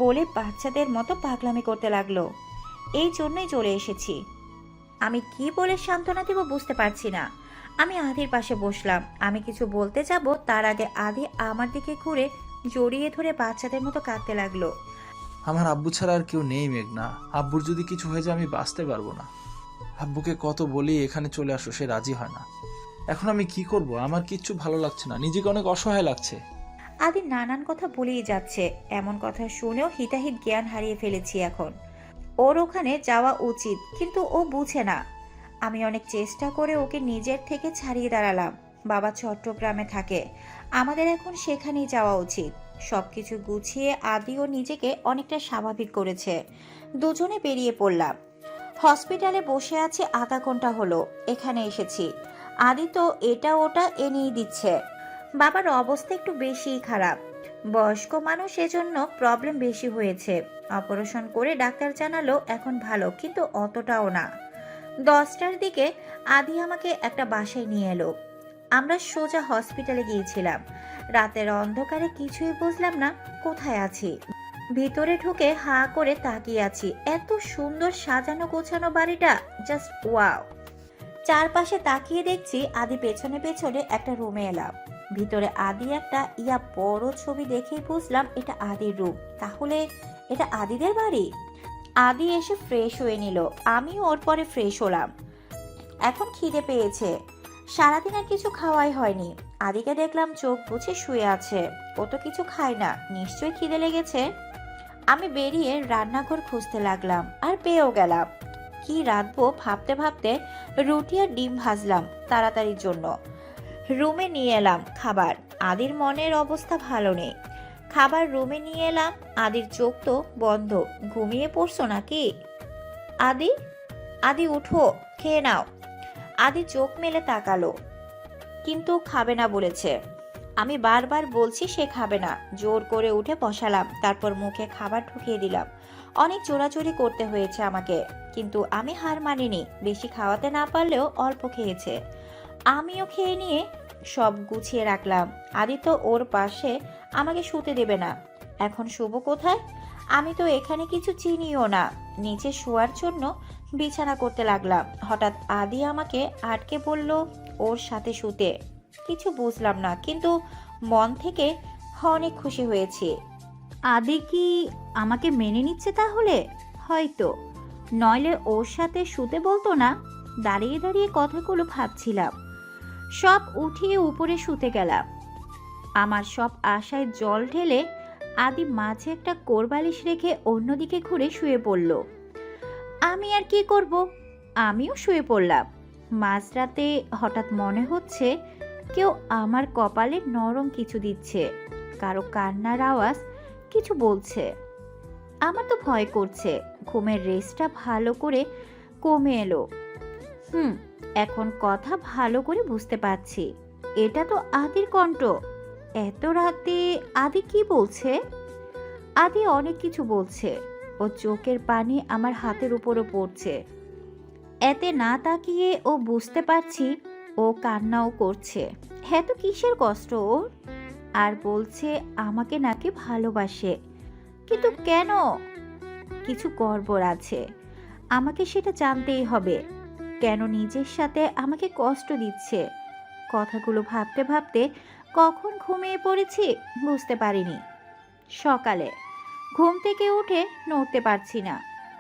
বলে বাচ্চাদের মতো পাগলামি করতে লাগলো। এই জন্যই চলে এসেছি। আমি কি বলে সান্ত্বনা দেব বুঝতে পারছি না। আমি আদির পাশে বসলাম। আমি কিছু বলতে যাব তার আগে আদি আমার দিকে ঘুরে জড়িয়ে ধরে বাচ্চাদের মতো কাঁদতে লাগলো। আমার আব্বু ছাড়া আর কেউ নেই মেঘনা। আব্বুর যদি কিছু হয়ে যায় আমি বাঁচতে পারবো না। আব্বুকে কত বলি এখানে চলে আসো, সে রাজি হয় না। এখন আমি কি করব? আমার কিচ্ছু ভালো লাগছে না, নিজেকে অনেক অসহায় লাগছে। আদি নানান কথা বলেই যাচ্ছে। এমন কথা শুনেও হিতাহিত জ্ঞান হারিয়ে ফেলেছি এখন। ওর ওখানে যাওয়া উচিত, কিন্তু ও বুঝে না। আমি অনেক চেষ্টা করে ওকে নিজের থেকে ছাড়িয়ে দাঁড়ালাম। বাবা চট্টগ্রামে থাকে, আমাদের এখন সেখানেই যাওয়া উচিত। সবকিছু গুছিয়ে আদিও নিজেকে অনেকটা স্বাভাবিক করেছে। দুজনে বেরিয়ে পড়লাম। হসপিটালে বসে আছি আধা ঘন্টা হলো। এখানে এসেছি, আদি তো এটা ওটা এনেই দিচ্ছে। বাবার অবস্থা একটু বেশিই খারাপ, বয়স্ক মানুষ, এজন্য প্রবলেম বেশি হয়েছে। অপারেশন করে ডাক্তার জানালো এখন ভালো, কিন্তু অতটাও না। 10টার দিকে আদি আমাকে একটা বাসায় নিয়ে এলো। আমরা সোজা হসপিটালে গিয়েছিলাম। রাতের অন্ধকারে কিছুই বুঝলাম না কোথায় আছি। ভিতরে ঢুকে হা করে তাকিয়ে আছি। এত সুন্দর সাজানো গোছানো বাড়িটা, জাস্ট ওয়াও। চারপাশে তাকিয়ে দেখছি আদি পেছনে পেছনে একটা রুমে এলাম। ভিতরে আদি একটা বড় ছবি দেখেই বুঝলাম এটা আদির রুম। তাহলে এটা আদিদের বাড়ি। আদি এসে ফ্রেশ হয়ে নিল, আমিও ওর পরে ফ্রেশ হলাম। এখন খিদে পেয়েছে, সারাদিন আর কিছু খাওয়াই হয়নি। আদিকে দেখলাম চোখ বুজে শুয়ে আছে। ও তো কিছু খায় না, নিশ্চয়ই খিদে লেগেছে। আমি বেরিয়ে রান্নাঘর খুঁজতে লাগলাম, আর পেয়েও গেলাম। কি রাঁধবো ভাবতে ভাবতে রুটি আর ডিম ভাজলাম তাড়াতাড়ির জন্য। রুমে নিয়ে এলাম খাবার। আদির মনের অবস্থা ভালো নেই। খাবার রুমে নিয়ে এলাম। আদির চোখ তো বন্ধ। ঘুমিয়ে পড়ছো নাকি? আদি, আদি উঠো, খেয়ে নাও। আদি চোখ মেলে তাকালো, কিন্তু খাবে না বলেছে। আমি বারবার বলছি সে খাবে না। জোর করে উঠে বসালাম, তারপর মুখে খাবার ঢুকিয়ে দিলাম। অনেক চোরাচুরি করতে হয়েছে আমাকে, কিন্তু আমি হার মানিনি। বেশি খাওয়াতে না পারলেও অল্প খেয়েছে। আমিও খেয়ে নিয়ে সব গুছিয়ে রাখলাম। আদি তো ওর পাশে আমাকে শুতে দেবে না। এখন শুভ কোথায়? আমি তো এখানে কিছু চিনিও না। নিচে শোয়ার জন্য বিছানা করতে লাগলাম। হঠাৎ আদি আমাকে আটকে বলল ওর সাথে শুতে। কিছু বুঝলাম না, কিন্তু মন থেকে অনেক খুশি হয়েছি। আদি কি আমাকে মেনে নিচ্ছে তাহলে? হয়তো, নইলে ওর সাথে শুতে বলতো না। দাঁড়িয়ে দাঁড়িয়ে কথাগুলো ভাবছিলাম। সব উঠিয়ে উপরে শুতে গেলাম। আমার সব আশায় জল ঢেলে আদি মাঝে একটা কোরবালিশ রেখে অন্যদিকে ঘুরে শুয়ে পড়ল। আমি আর কি করব, আমিও শুয়ে পড়লাম। মাঝরাতে হঠাৎ মনে হচ্ছে কেউ আমার কপালে নরম কিছু দিচ্ছে। কারো কান্নার আওয়াজ, কিছু বলছে। আমার তো ভয় করছে। ঘুমের রেস্টটা ভালো করে কমে এলো। এখন কথা ভালো করে বুঝতে পারছি। এটা তো আদির কণ্ঠ। এত রাতে আদি কি বলছে? আদি অনেক কিছু বলছে। ও চোখের পানি আমার হাতের উপরও পড়ছে। এতে না তাকিয়ে ও বুঝতে পারছি ও কান্নাও করছে। এত কিসের কষ্ট ওর? আর বলছে আমাকে নাকি ভালোবাসে। কিন্তু কেন? কিছু গড়বড় আছে, আমাকে সেটা জানতেই হবে। কেন নিজের সাথে আমাকে কষ্ট দিচ্ছে? কথাগুলো ভাবতে ভাবতে কখন ঘুমিয়ে পড়েছি বুঝতে পারিনি। সকালে ঘুম থেকে উঠে নড়তে পারছি না।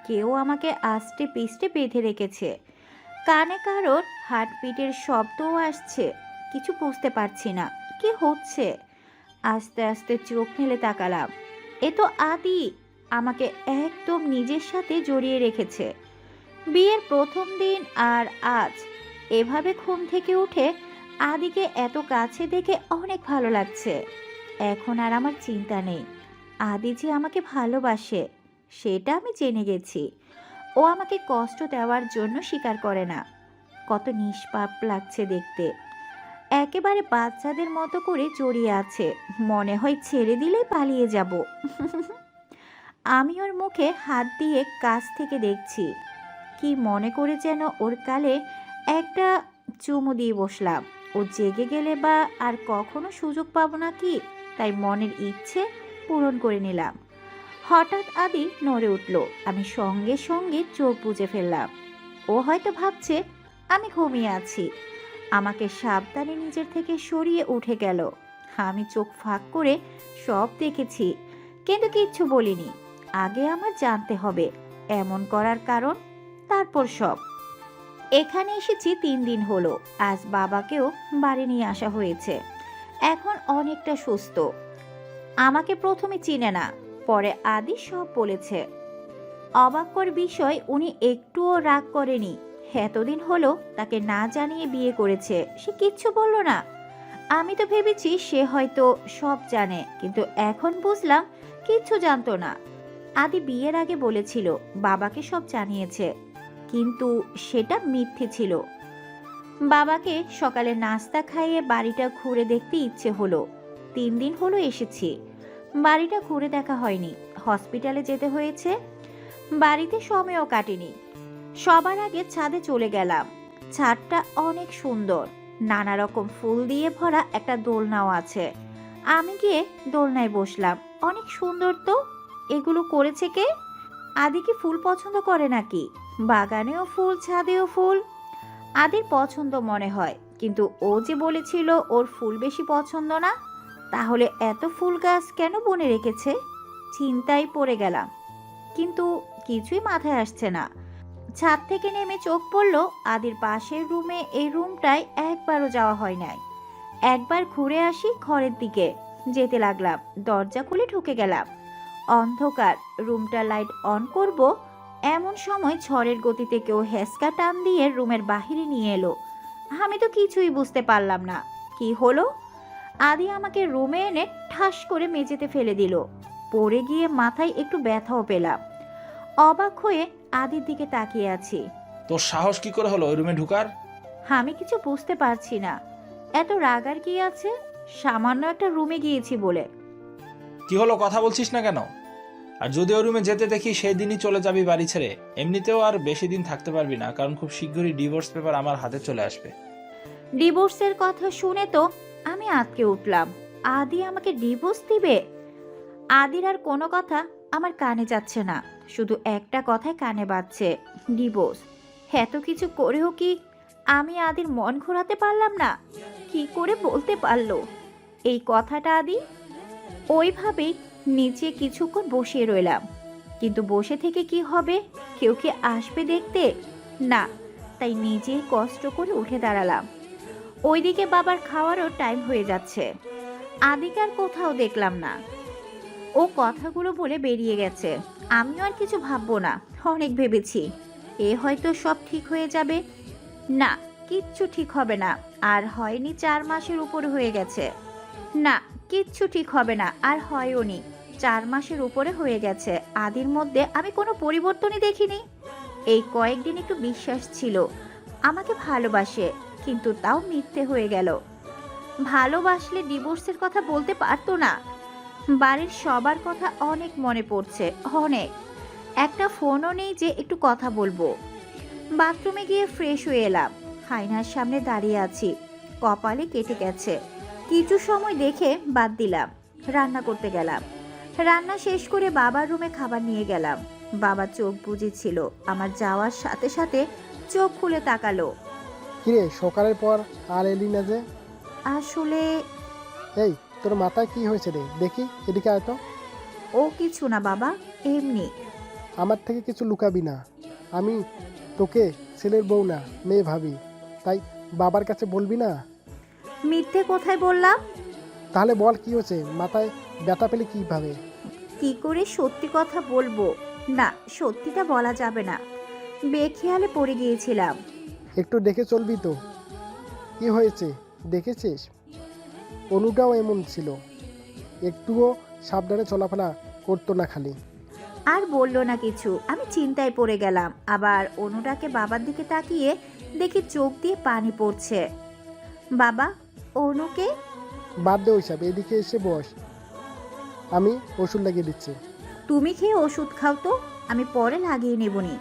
কেউ আমাকে আস্তে পিষ্টে বেঁধে রেখেছে। কানে কারোর হার্টবিটের শব্দও আসছে। কিছু বুঝতে পারছি না কি হচ্ছে। আস্তে আস্তে চোখ মেলে তাকালাম। এ তো আদি আমাকে একদম নিজের সাথে জড়িয়ে রেখেছে। বিয়ের প্রথম দিন আর আজ এভাবে ঘুম থেকে উঠে আদিকে এত কাছে দেখে অনেক ভালো লাগছে। এখন আর আমার চিন্তা নেই। আদি যে আমাকে ভালোবাসে সেটা আমি জেনে গেছি। ও আমাকে কষ্ট দেওয়ার জন্য স্বীকার করে না। কত নিষ্পাপ লাগছে দেখতে। একেবারে বাচ্চাদের মতো করে জড়িয়ে আছে। মনে হয় ছেড়ে দিলেই পালিয়ে যাব। আমি ওর মুখে হাত দিয়ে কাছ থেকে দেখছি। কি মনে করে যেন ওর গালে একটা চুমু দিয়ে বসলাম। ও জেগে গেলে বা আর কখনো সুযোগ পাবো না কি, তাই মনের ইচ্ছে পূরণ করে নিলাম। হঠাৎ আদি নড়ে উঠল। আমি সঙ্গে সঙ্গে চোখ বুজে ফেললাম। ও হয়তো ভাবছে আমি ঘুমিয়ে আছি। আমাকে সাবধানে নিজের থেকে সরিয়ে উঠে গেল। আমি চোখ ফাঁক করে সব দেখেছি, কিন্তু কিচ্ছু বলিনি। আগে আমার জানতে হবে এমন করার কারণ, তারপর সব। এখানে এসেছি 3 দিন হলো। আজ বাবাকেও বাড়ি নিয়ে আসা হয়েছে। এখন অনেকটা সুস্থ। আমাকে প্রথমে চিনে না, পরে আদি সব বলেছে। অবাক্যর বিষয়, উনি একটুও রাগ করেনি। এতদিন হলো তাকে না জানিয়ে বিয়ে করেছে, সে কিচ্ছু বলল না। আমি তো ভেবেছি সে হয়তো সব জানে, কিন্তু এখন বুঝলাম কিচ্ছু জানতো না। আদি বিয়ের আগে বলেছিল বাবাকে সব জানিয়েছে, কিন্তু সেটা মিথ্যে ছিল। বাবাকে সকালে নাস্তা খাইয়ে বাড়িটা ঘুরে দেখতে ইচ্ছে হলো। 3 দিন হলো এসেছি, বাড়িটা ঘুরে দেখা হয়নি। হসপিটালে যেতে হয়েছে, বাড়িতে সময়ও কাটেনি। সবার আগে ছাদে চলে গেলাম। ছাদটা অনেক সুন্দর, নানা রকম ফুল দিয়ে ভরা একটা দোলনাও আছে। আমি গিয়ে দোলনায় বসলাম। অনেক সুন্দর তো। এগুলো করেছে কে? আদি কি ফুল পছন্দ করে নাকি? বাগানেও ফুল, ছাদেও ফুল। আদির পছন্দ মনে হয়, কিন্তু ও যে বলেছিল ওর ফুল বেশি পছন্দ না, তাহলে এত ফুল গাছ কেন বনে রেখেছে? চিন্তায় পড়ে গেলাম, কিন্তু কিছুই মাথায় আসছে না। ছাদ থেকে নেমে চোখ পড়ল আদির পাশের রুমে। এই রুমটায় একবারও যাওয়া হয় নাই। একবার ঘুরে আসি ঘরের দিকে, যেতে লাগলাম। দরজা খুলে ঢুকে গেলাম। অন্ধকার। রুমটা লাইট অন করব এমন সময় ঝড়ের গতিতে কেউ হেসকা টান দিয়ে রুমের বাহিরে নিয়ে এলো। আমি তো কিছুই বুঝতে পারলাম না কি হলো। আদি আমাকে রুমে এনে ঠাস করে মেঝেতে ফেলে দিল। পড়ে গিয়ে মাথায় একটু ব্যথাও পেলাম। অবাক হয়ে আদির দিকে তাকিয়ে আছি। তোর সাহস কি করে হলো ওই রুমে ঢুকার? আমি কিছু বুঝতে পারছি না। এত রাগার কি আছে? সামান্য একটা রুমে গিয়েছি বলে। কি হলো, কথা বলছিস না কেন? আর যদি ওই রুমে যেতে দেখি সেই দিনই চলে যাবি বাড়ি ছেড়ে। এমনিতেও আর বেশি দিন থাকতে পারবি না, কারণ খুব শীঘ্রই ডিভোর্স পেপার আমার হাতে চলে আসবে। ডিভোর্সের কথা শুনে তো আমি আটকে উঠলাম। আদি আমাকে ডিভোর্স দিবে? আদির আর কোনো কথা আমার কানে যাচ্ছে না, শুধু একটা কথাই কানে বাজছে, ডিভোর্স। এত কিছু করেও কি আমি আদির মন ঘোরাতে পারলাম না? কি করে বলতে পারলো এই কথাটা আদি? ওইভাবেই নিচে কিছুক্ষণ বসিয়ে রইলাম, কিন্তু বসে থেকে কি হবে? কেউ কি আসবে দেখতে? না, তাই নিজেই কষ্ট করে উঠে দাঁড়ালাম। ওইদিকে বাবার খাওয়ারও টাইম হয়ে যাচ্ছে। আদিকে আর কোথাও দেখলাম না। ও কথাগুলো বলে বেরিয়ে গেছে। আমিও আর কিছু ভাববো না। অনেক ভেবেছি এ হয়তো সব ঠিক হয়ে যাবে। না, কিচ্ছু ঠিক হবে না। আর হয়নি 4 মাসের উপরে হয়ে গেছে। না, কিচ্ছু ঠিক হবে না, আর হয়ওনি। 4 মাসের উপরে হয়ে গেছে। আদির মধ্যে আমি কোনো পরিবর্তনই দেখিনি। এই কয়েকদিন একটু বিশ্বাস ছিল আমাকে ভালোবাসে, কিন্তু তাও মিথ্যে হয়ে গেল। ভালোবাসলে ডিভোর্সের কথা বলতে পারতো না। বাড়ির সবার কথা অনেক মনে পড়ছে, অনেক। একটা ফোনও নেই যে একটু কথা বলবো। বাথরুমে গিয়ে ফ্রেশ হয়ে এলাম। আয়নার সামনে দাঁড়িয়ে আছি, কপালে কেটে গেছে। কিছু সময় দেখে বাদ দিলাম। রান্না করতে গেলাম। রান্না শেষ করে বাবার রুমে খাবার নিয়ে গেলাম। বাবা চোখ বুজেছিল। আমার যাওয়ার সাথে সাথে চোখ খুলে তাকালো। কিরে, সকালের পর আর এলি না যে? আসলে এই, তোর মাথায় কি হয়েছে রে? দেখি, এদিকে আয় তো। ও কিছু না বাবা, এমনি। আমার থেকে কিছু লুকাবি না। আমি তোকে ছেলের বউ না, মেয়ে ভাবি। তাই বাবার কাছে বলবি না? মিথ্যে কোথায় বললাম? তাহলে বল, কি হয়েছে? মাথায় ব্যথা পেলে কিভাবে? কি করে সত্যি কথা বলবো? না, সত্যিটা বলা যাবে না। বেখেয়ালে পড়ে গিয়েছিলাম। একটু দেখে চলবি তো। কি হয়েছে দেখেছিস? অনুটাও এমন ছিল, একটুও সাবধানে চলাফেরা করতো না খালি। আর বললো না কিছু। আমি চিন্তায় পড়ে গেলাম। আবার অনুটাকে বাবার দিকে তাকিয়ে দেখি চোখ দিয়ে পানি পড়ছে। বাবা, অনুকে? বাদ দে ওইসব, এদিকে এসে বস, আমি ওষুধ লাগিয়ে দিচ্ছি। তুমি খেয়ে ওষুধ খাও তো, আমি পরে লাগিয়ে নেবনি।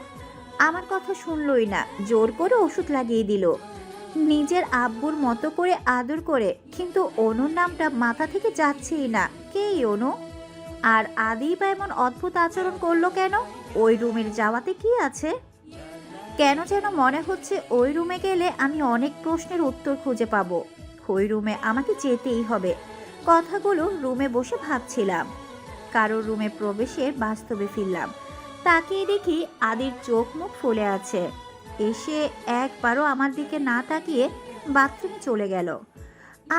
আমার কথা শুনলই না, জোর করে ওষুধ লাগিয়ে দিল। নিজের আব্বুর মতো করে আদর করে, কিন্তু অনুর নামটা মাথা থেকে যাচ্ছেই না। কে এই অনু? আর আদি বা এমন অদ্ভুত আচরণ করলো কেন? ওই রুমের যাওয়াতে কি আছে? কেন যেন মনে হচ্ছে ওই রুমে গেলে আমি অনেক প্রশ্নের উত্তর খুঁজে পাবো। ওই রুমে আমাকে যেতেই হবে। কথাগুলো রুমে বসে ভাবছিলাম। কারোর রুমে প্রবেশে বাস্তবে ফিরলাম। তাকিয়ে দেখি আদির চোখ মুখ ফুলে আছে। এসে একবারও আমার দিকে না তাকিয়ে বাথরুমে চলে গেল।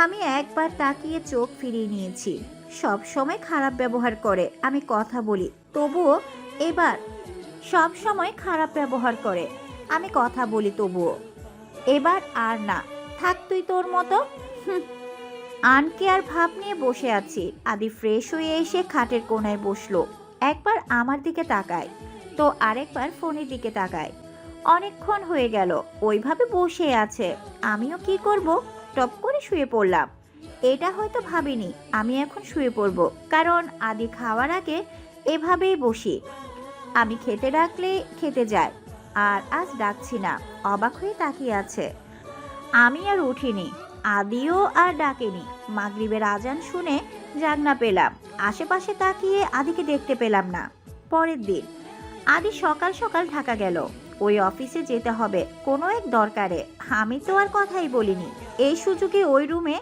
আমি একবার তাকিয়ে চোখ ফিরিয়ে নিয়েছি। সব সময় খারাপ ব্যবহার করে, আমি কথা বলি তবুও এবার সব সময় খারাপ ব্যবহার করে, আমি কথা বলি তবুও এবার আর না। থাক তুই তোর মতো। আনকেয়ার ভাব নিয়ে বসে আছি। আদি ফ্রেশ হয়ে এসে খাটের কোণায় বসলো। একবার আমার দিকে তাকায় তো আরেকবার ফোনের দিকে তাকায়। অনেকক্ষণ হয়ে গেল ওইভাবে বসে আছে। আমিও কি করব, টপ করে শুয়ে পড়লাম। এটা হয়তো ভাবিনি আমি এখন শুয়ে পড়ব, কারণ আদি খাওয়ার আগে এভাবেই বসি। আমি খেতে ডাকলে খেতে যায়, আর আজ ডাকছি না। অবাক হয়ে তাকিয়ে আছে। আমি আর উঠিনি, আদিও আর ডাকেনি। মাগরিবের আজান শুনে জাগনা পেলাম। আশেপাশে তাকিয়ে আদিকে দেখতে পেলাম না। পরের দিন আদি সকাল সকাল ঢাকা গেল। ওই অফিসে যেতে হবে কোনো এক দরকারে। আমি তো আর কথাই বলিনি। এই সুযোগে ওই রুমে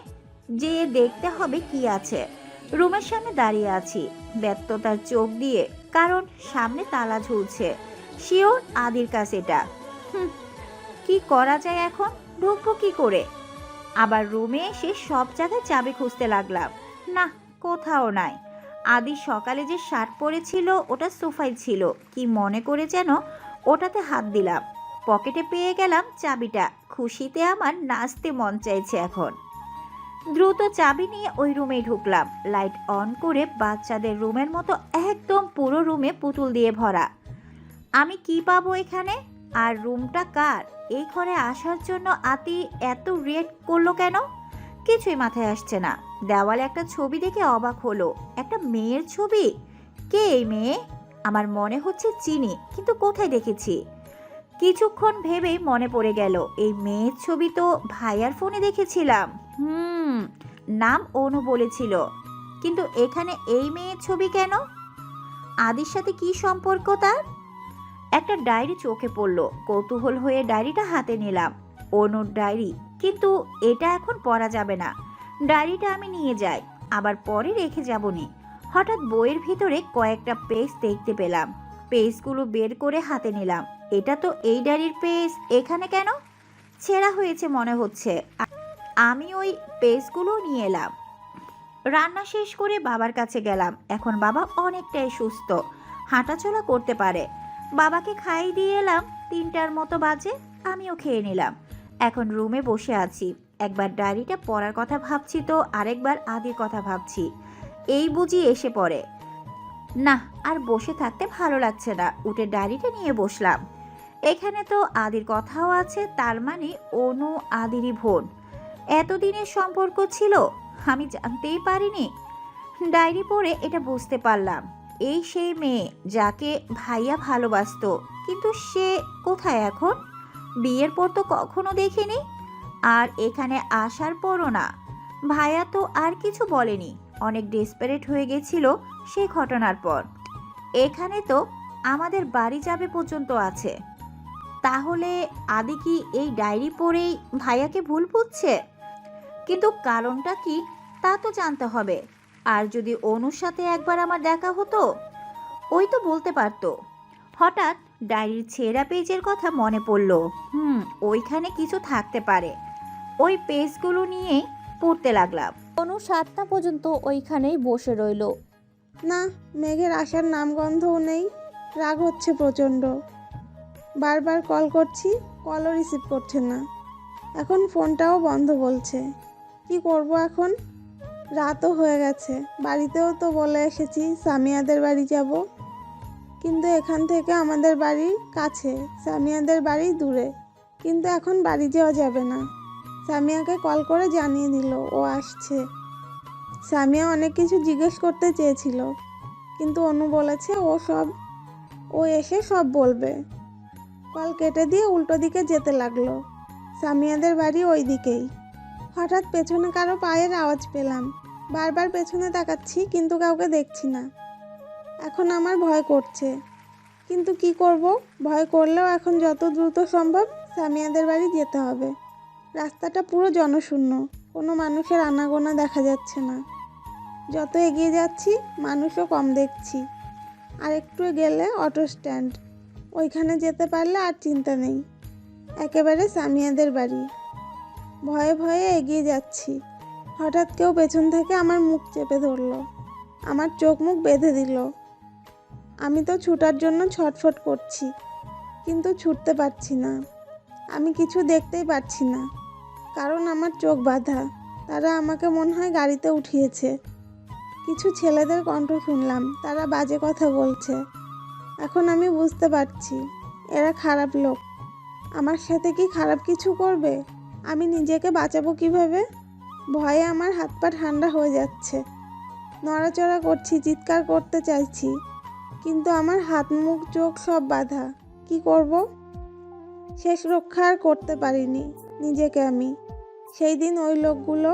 যেয়ে দেখতে হবে কি আছে। রুমের সামনে দাঁড়িয়ে আছি ব্যর্থতার চোখ দিয়ে, কারণ সামনে তালা ঝুলছে। শিওর আদির কাছে এটা। কি করা যায় এখন? ঢুকবো কি করে? আবার রুমে এসে সব জায়গায় চাবি খুঁজতে লাগলাম। না, কোথাও নাই। আদি সকালে যে শার্ট পরেছিল ওটা সোফায় ছিল। কি মনে করে যেন ওটাতে হাত দিলাম। পকেটে পেয়ে গেলাম চাবিটা। খুশিতে আমার নাচতে মন চাইছে এখন। দ্রুত চাবি নিয়ে ওই রুমেই ঢুকলাম। লাইট অন করে বাচ্চাদের রুমের মতো একদম পুরো রুমে পুতুল দিয়ে ভরা। আমি কি পাবো এখানে? আর রুমটা কার? এই ঘরে আসার জন্য আতি এত রিয়েক্ট করলো কেন? কিছুই মাথায় আসছে না। দেওয়ালে একটা ছবি দেখে অবাক হলো। একটা মেয়ের ছবি। কে এই মেয়ে? আমার মনে হচ্ছে চিনি, কিন্তু কোথায় দেখেছি? কিছুক্ষণ ভেবেই মনে পড়ে গেল এই মেয়ের ছবি তো ভাইয়ার ফোনে দেখেছিলাম। নাম অনু বলেছিল, কিন্তু এখানে এই মেয়ের ছবি কেন? আদির সাথে কি সম্পর্ক তার? একটা ডায়েরি চোখে পড়লো। কৌতূহল হয়ে ডায়েরিটা হাতে নিলাম। অনুর ডায়েরি, কিন্তু এটা এখন পড়া যাবে না। ডায়েরিটা আমি নিয়ে যাই, আবার পরে রেখে যাবনি। হঠাৎ বইয়ের ভিতরে কয়েকটা পেজ দেখতে পেলাম। পেজগুলো বের করে হাতে নিলাম। এটা তো এই ডায়েরির পেজ। এখানে কেন? ছেঁড়া হয়েছে মনে হচ্ছে। আমি ওই পেজগুলো নিয়ে এলাম। রান্না শেষ করে বাবার কাছে গেলাম। এখন বাবা অনেকটাই সুস্থ, হাঁটাচলা করতে পারে। বাবাকে খাইয়ে দিয়ে এলাম। 3টার মতো বাজে। আমিও খেয়ে নিলাম। এখন রুমে বসে আছি। একবার ডায়েরিটা পড়ার কথা ভাবছি তো আরেকবার আদির কথা ভাবছি। এই বুঝি এসে পড়ে। না, আর বসে থাকতে ভালো লাগছে না। উঠে ডায়েরিটা নিয়ে বসলাম। এখানে তো আদির কথাও আছে, তার মানে অনু আদিরই বোন। এতদিনের সম্পর্ক ছিল, আমি জানতেই পারিনি। ডায়েরি পড়ে এটা বুঝতে পারলাম। এই সেই মেয়ে যাকে ভাইয়া ভালোবাসতো, কিন্তু সে কোথায় এখন? বিয়ের পর তো কখনো দেখিনি, আর এখানে আসার পরও না। ভাইয়া তো আর কিছু বলেনি। অনেক ডেসপারেট হয়ে গেছিল সেই ঘটনার পর। এখানে তো আমাদের বাড়ি যাবে পর্যন্ত আছে। তাহলে আদি কি এই ডায়েরি পড়েই ভাইয়াকে ভুল বুঝছে? কিন্তু কারণটা কি তা তো জানতে হবে। আর যদি অনুর সাথে একবার আমার দেখা হতো, ওই তো বলতে পারতো। হঠাৎ ডায়েরির ছেঁড়া পেজের কথা মনে পড়ল। ওইখানে কিছু থাকতে পারে। ওই পেজগুলো নিয়ে পড়তে লাগলাম। অনু 7টা পর্যন্ত ওইখানেই বসে রইল। না, মেঘের আসার নামগন্ধও নেই। রাগ হচ্ছে প্রচণ্ড। বারবার কল করছি, কলও রিসিভ করছে না। এখন ফোনটাও বন্ধ বলছে। কি করব এখন? রাতও হয়ে গেছে। বাড়িতেও তো বলে এসেছি সামিয়াদের বাড়ি যাব, কিন্তু এখান থেকে আমাদের বাড়ি কাছে, সামিয়াদের বাড়ি দূরে। কিন্তু এখন বাড়ি যাওয়া যাবে না। সামিয়াকে কল করে জানিয়ে দিল ও আসছে। সামিয়া অনেক কিছু জিজ্ঞেস করতে চেয়েছিল, কিন্তু অনু বলেছে ও এসে সব বলবে। কল কেটে দিয়ে উল্টো দিকে যেতে লাগলো। সামিয়াদের বাড়ি ওই দিকেই। হঠাৎ পেছনে কারো পায়ের আওয়াজ পেলাম। বারবার পেছনে তাকাচ্ছি কিন্তু কাউকে দেখছি না। এখন আমার ভয় করছে, কিন্তু কি করব? ভয় করলেও এখন যত দ্রুত সম্ভব সামিয়াদের বাড়ি যেতে হবে। রাস্তাটা পুরো জনশূন্য, কোনো মানুষের আনাগোনা দেখা যাচ্ছে না। যত এগিয়ে যাচ্ছি মানুষও কম দেখছি। আর একটু গেলে অটো স্ট্যান্ড, ওইখানে যেতে পারলে আর চিন্তা নেই। একেবারে সামিয়াদের বাড়ি। ভয়ে ভয়ে এগিয়ে যাচ্ছি। হঠাৎ কেউ পেছন থেকে আমার মুখ চেপে ধরলো, আমার চোখ মুখ বেঁধে দিল। আমি তো ছুটার জন্য ছটফট করছি, কিন্তু ছুটতে পারছি না। আমি কিছু দেখতেই পাচ্ছি না, কারণ আমার চোখ বাঁধা। তারা আমাকে মনে হয় গাড়িতে উঠিয়েছে। কিছু ছেলেদের কণ্ঠ শুনলাম, তারা বাজে কথা বলছে। এখন আমি বুঝতে পারছি এরা খারাপ লোক। আমার সাথে কি খারাপ কিছু করবে? আমি নিজেকে বাঁচাবো কিভাবে? ভয়ে আমার হাত পা ঠান্ডা হয়ে যাচ্ছে। নড়াচড়া করছি, চিৎকার করতে চাইছি, কিন্তু আমার হাত মুখ চোখ সব বাঁধা। কি করব? শেষ রক্ষা আর করতে পারিনি নিজেকে আমি। সেই দিন ওই লোকগুলো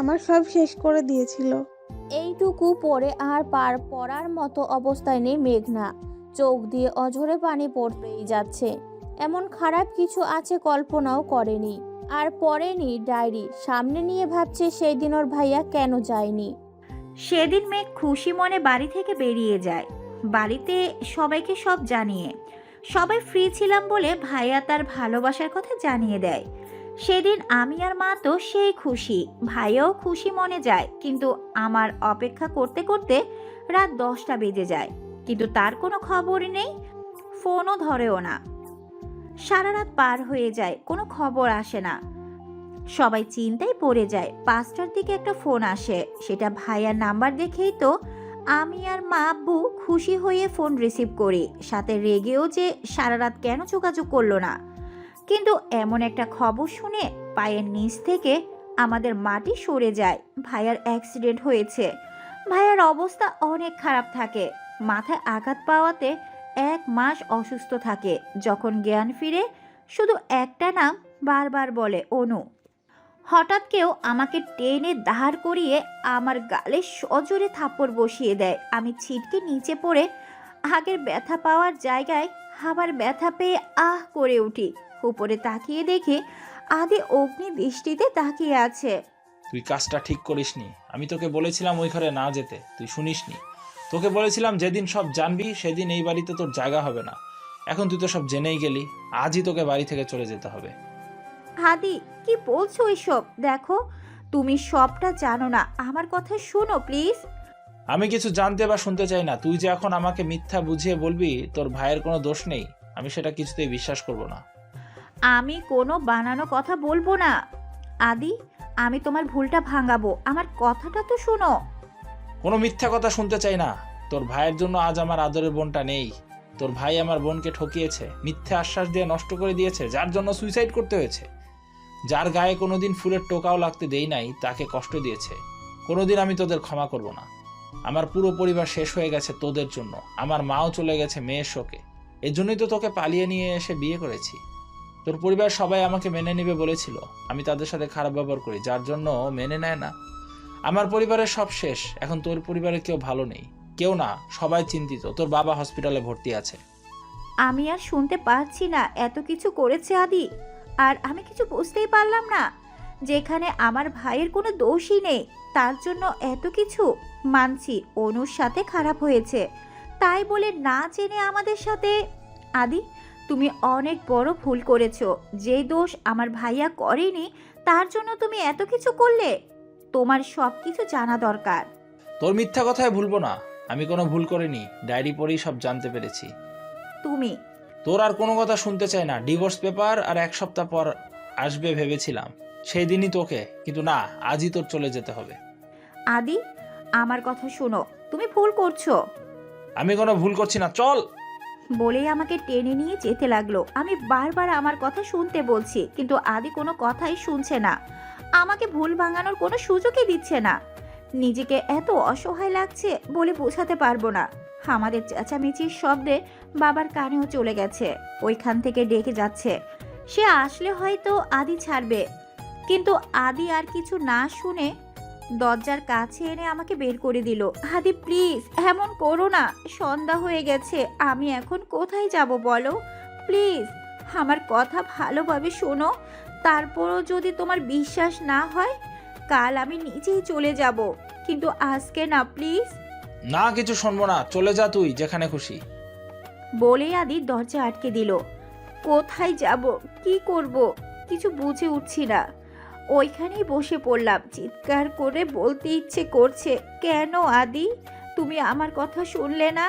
আমার সব শেষ করে দিয়েছিল। এইটুকু পরে আর পার পড়ার মতো অবস্থায় নেই মেঘনা। চোখ দিয়ে অঝরে পানি পড়তেই যাচ্ছে। এমন খারাপ কিছু আছে কল্পনাও করেনি, আর পড়েনি ডায়েরি। সামনে নিয়ে ভাবছে সেই দিন ওর ভাইয়া কেন যায়নি। সেদিন মেঘ খুশি মনে বাড়ি থেকে বেরিয়ে যায়, বাড়িতে সবাইকে সব জানিয়ে। সবাই ফ্রি ছিলাম বলে ভাইয়া তার ভালোবাসার কথা জানিয়ে দেয়। সেদিন আমি আর মা তো সেই খুশি, ভাইয়াও খুশি মনে যায়। কিন্তু আমার অপেক্ষা করতে করতে রাত 10টা বেজে যায়, কিন্তু তার কোনো খবরই নেই, ফোনও ধরেও না। সারা রাত পার হয়ে যায়, কোনো খবর আসে না। সবাই চিন্তায় পড়ে যায়। 5টার দিকে একটা ফোন আসে, সেটা ভাইয়ার নাম্বার দেখেই তো আমি আর মা আব্বু খুশি হয়ে ফোন রিসিভ করি, সাথে রেগেও যে সারা রাত কেন যোগাযোগ করলো না। কিন্তু এমন একটা খবর শুনে পায়ের নিচ থেকে আমাদের মাটি সরে যায়। ভাইয়ার অ্যাক্সিডেন্ট হয়েছে। ভাইয়ার অবস্থা অনেক খারাপ থাকে, মাথায় আঘাত পাওয়াতে 1 মাস অসুস্থ থাকে। যখন জ্ঞান ফিরে শুধু একটা নাম বারবার বলে, অনু। হঠাৎ কেউ আমাকে টেনে দাঁড় করিয়ে আমার গালে সজোরে থাপ্পড় বসিয়ে দেয়। আমি ছিটকে নিচে পড়ে আগের ব্যথা পাওয়ার জায়গায় আবার ব্যথা পেয়ে আহ করে উঠি। উপরে তাকিয়ে দেখি আদি অগ্নি দৃষ্টিতে তাকিয়ে আছে। তুই কাজটা ঠিক করিসনি। আমি তোকে বলেছিলাম ওই ঘরে না যেতে, তুই শুনিসনি। তোকে বলেছিলাম যেদিন সব জানবি সেদিন এই বাড়িতে তোর জায়গা হবে না। এখন তুই তো সব জেনেই গেলি, আজই তোকে বাড়ি থেকে চলে যেতে হবে। আদি, কি বলছো এসব? দেখো, তুমি সবটা জানো না, আমার কথা শোনো প্লিজ। আমি কিছু জানতে বা শুনতে চাই না। তুই যে এখন আমাকে মিথ্যা বুঝিয়ে বলবি তোর ভাইয়ের কোনো দোষ নেই, আমি সেটা কিছুতেই বিশ্বাস করব না। আমি কোনো বানানো কথা বলবো না। আদি, আমি তোমার ভুলটা ভাঙাবো, আমার কথাটা তো শোনো। কোনো মিথ্যা কথা শুনতে চাই না। তোর ভাইয়ের জন্য আজ আমার আদরের বোনটা নেই। তোর ভাই আমার বোনকে ঠকিয়েছে, মিথ্যা আশ্বাস দিয়ে নষ্ট করে দিয়েছে, যার জন্য সুইসাইড করতে হয়েছে। যার গায়ে কোনোদিন ফুলের টোকাও লাগতে দেই নাই, তাকে কষ্ট দিয়েছে। কোনোদিন আমি তোদের ক্ষমা করব না। আমার পুরো পরিবার শেষ হয়ে গেছে তোদের জন্য। আমার মাও চলে গেছে মেয়ের শোকে। এর জন্যই তো তোকে পালিয়ে নিয়ে এসে বিয়ে করেছি। তোর পরিবার সবাই আমাকে মেনে নেবে বলেছিল, আমি তাদের সাথে খারাপ ব্যবহার করি, যার জন্য মেনে নেয় না। আমার পরিবারের সব শেষ। এখন তোর পরিবারে কেউ ভালো নেই, কেউ না, সবাই চিন্তিত। তোর বাবা হসপিটালে ভর্তি আছে। আমি আর শুনতে পারছি না, এত কিছু করেছে আদি, আর আমি কিছু বুঝতেই পারলাম না। যেখানে আমার ভাইয়ের কোনো দোষই নেই, তার জন্য এত কিছু। মানছি অনুর সাথে খারাপ হয়েছে, তাই বলে না জেনে আমাদের সাথে। আদি, তুমি অনেক বড় ভুল করেছো। যেই দোষ আমার ভাইয়া করেনি, তার জন্য তুমি এত কিছু করলে। তোমার সব কিছু জানা দরকার। তোর মিথ্যা কথায় ভুলবো না। আমি কোনো ভুল করিনি, ডায়েরি পড়েই সব জানতে পেরেছি। তুমি তোর আর কোনো কথা শুনতে চাই না। ডিভোর্স পেপার আর 1 সপ্তাহ পর আসবে ভেবেছিলাম, সেই দিনই তোকে, কিন্তু না, আজই তোর চলে যেতে হবে। আদি, আমার কথা শোনো, তুমি ভুল করছো। আমি কোনো ভুল করছি না, চল। বলেই আমাকে টেনে নিয়ে যেতে লাগলো। আমি বারবার আমার কথা শুনতে বলছি, কিন্তু আদি কোনো কথাই শুনছে না। আমাকে ভুল ভাঙানোর কোনো সুযোগই দিচ্ছে না। নিজেকে এত অসহায় লাগছে বলে বোঝাতে পারবো না। আমাদের চেঁচামেচির শব্দে বাবার কানেও চলে গেছে। ওইখান থেকে ডেকে যাচ্ছে, সে আসলে হয়তো আদি ছাড়বে, কিন্তু আদি আর কিছু না শুনে দরজার কাছে এনে আমাকে বের করে দিল। আদি প্লিজ এমন করো না, সন্ধ্যা হয়ে গেছে, আমি এখন কোথায় যাব বলো? প্লিজ আমার কথা ভালোভাবে শোনো, তারপরও যদি তোমার বিশ্বাস না হয় কাল আমি নিজেই চলে যাব, কিন্তু আজকে না প্লিজ। না, কিছু শুনবো না, চলে যা তুই যেখানে খুশি। বলে আদি দরজা আটকে দিল। কোথায় যাব, কি করব কিছু বুঝে উঠছি না। ওইখানেই বসে পড়লাম, চিৎকার করে বলতে ইচ্ছে করছে, কেন আদি তুমি আমার কথা শুনলে না?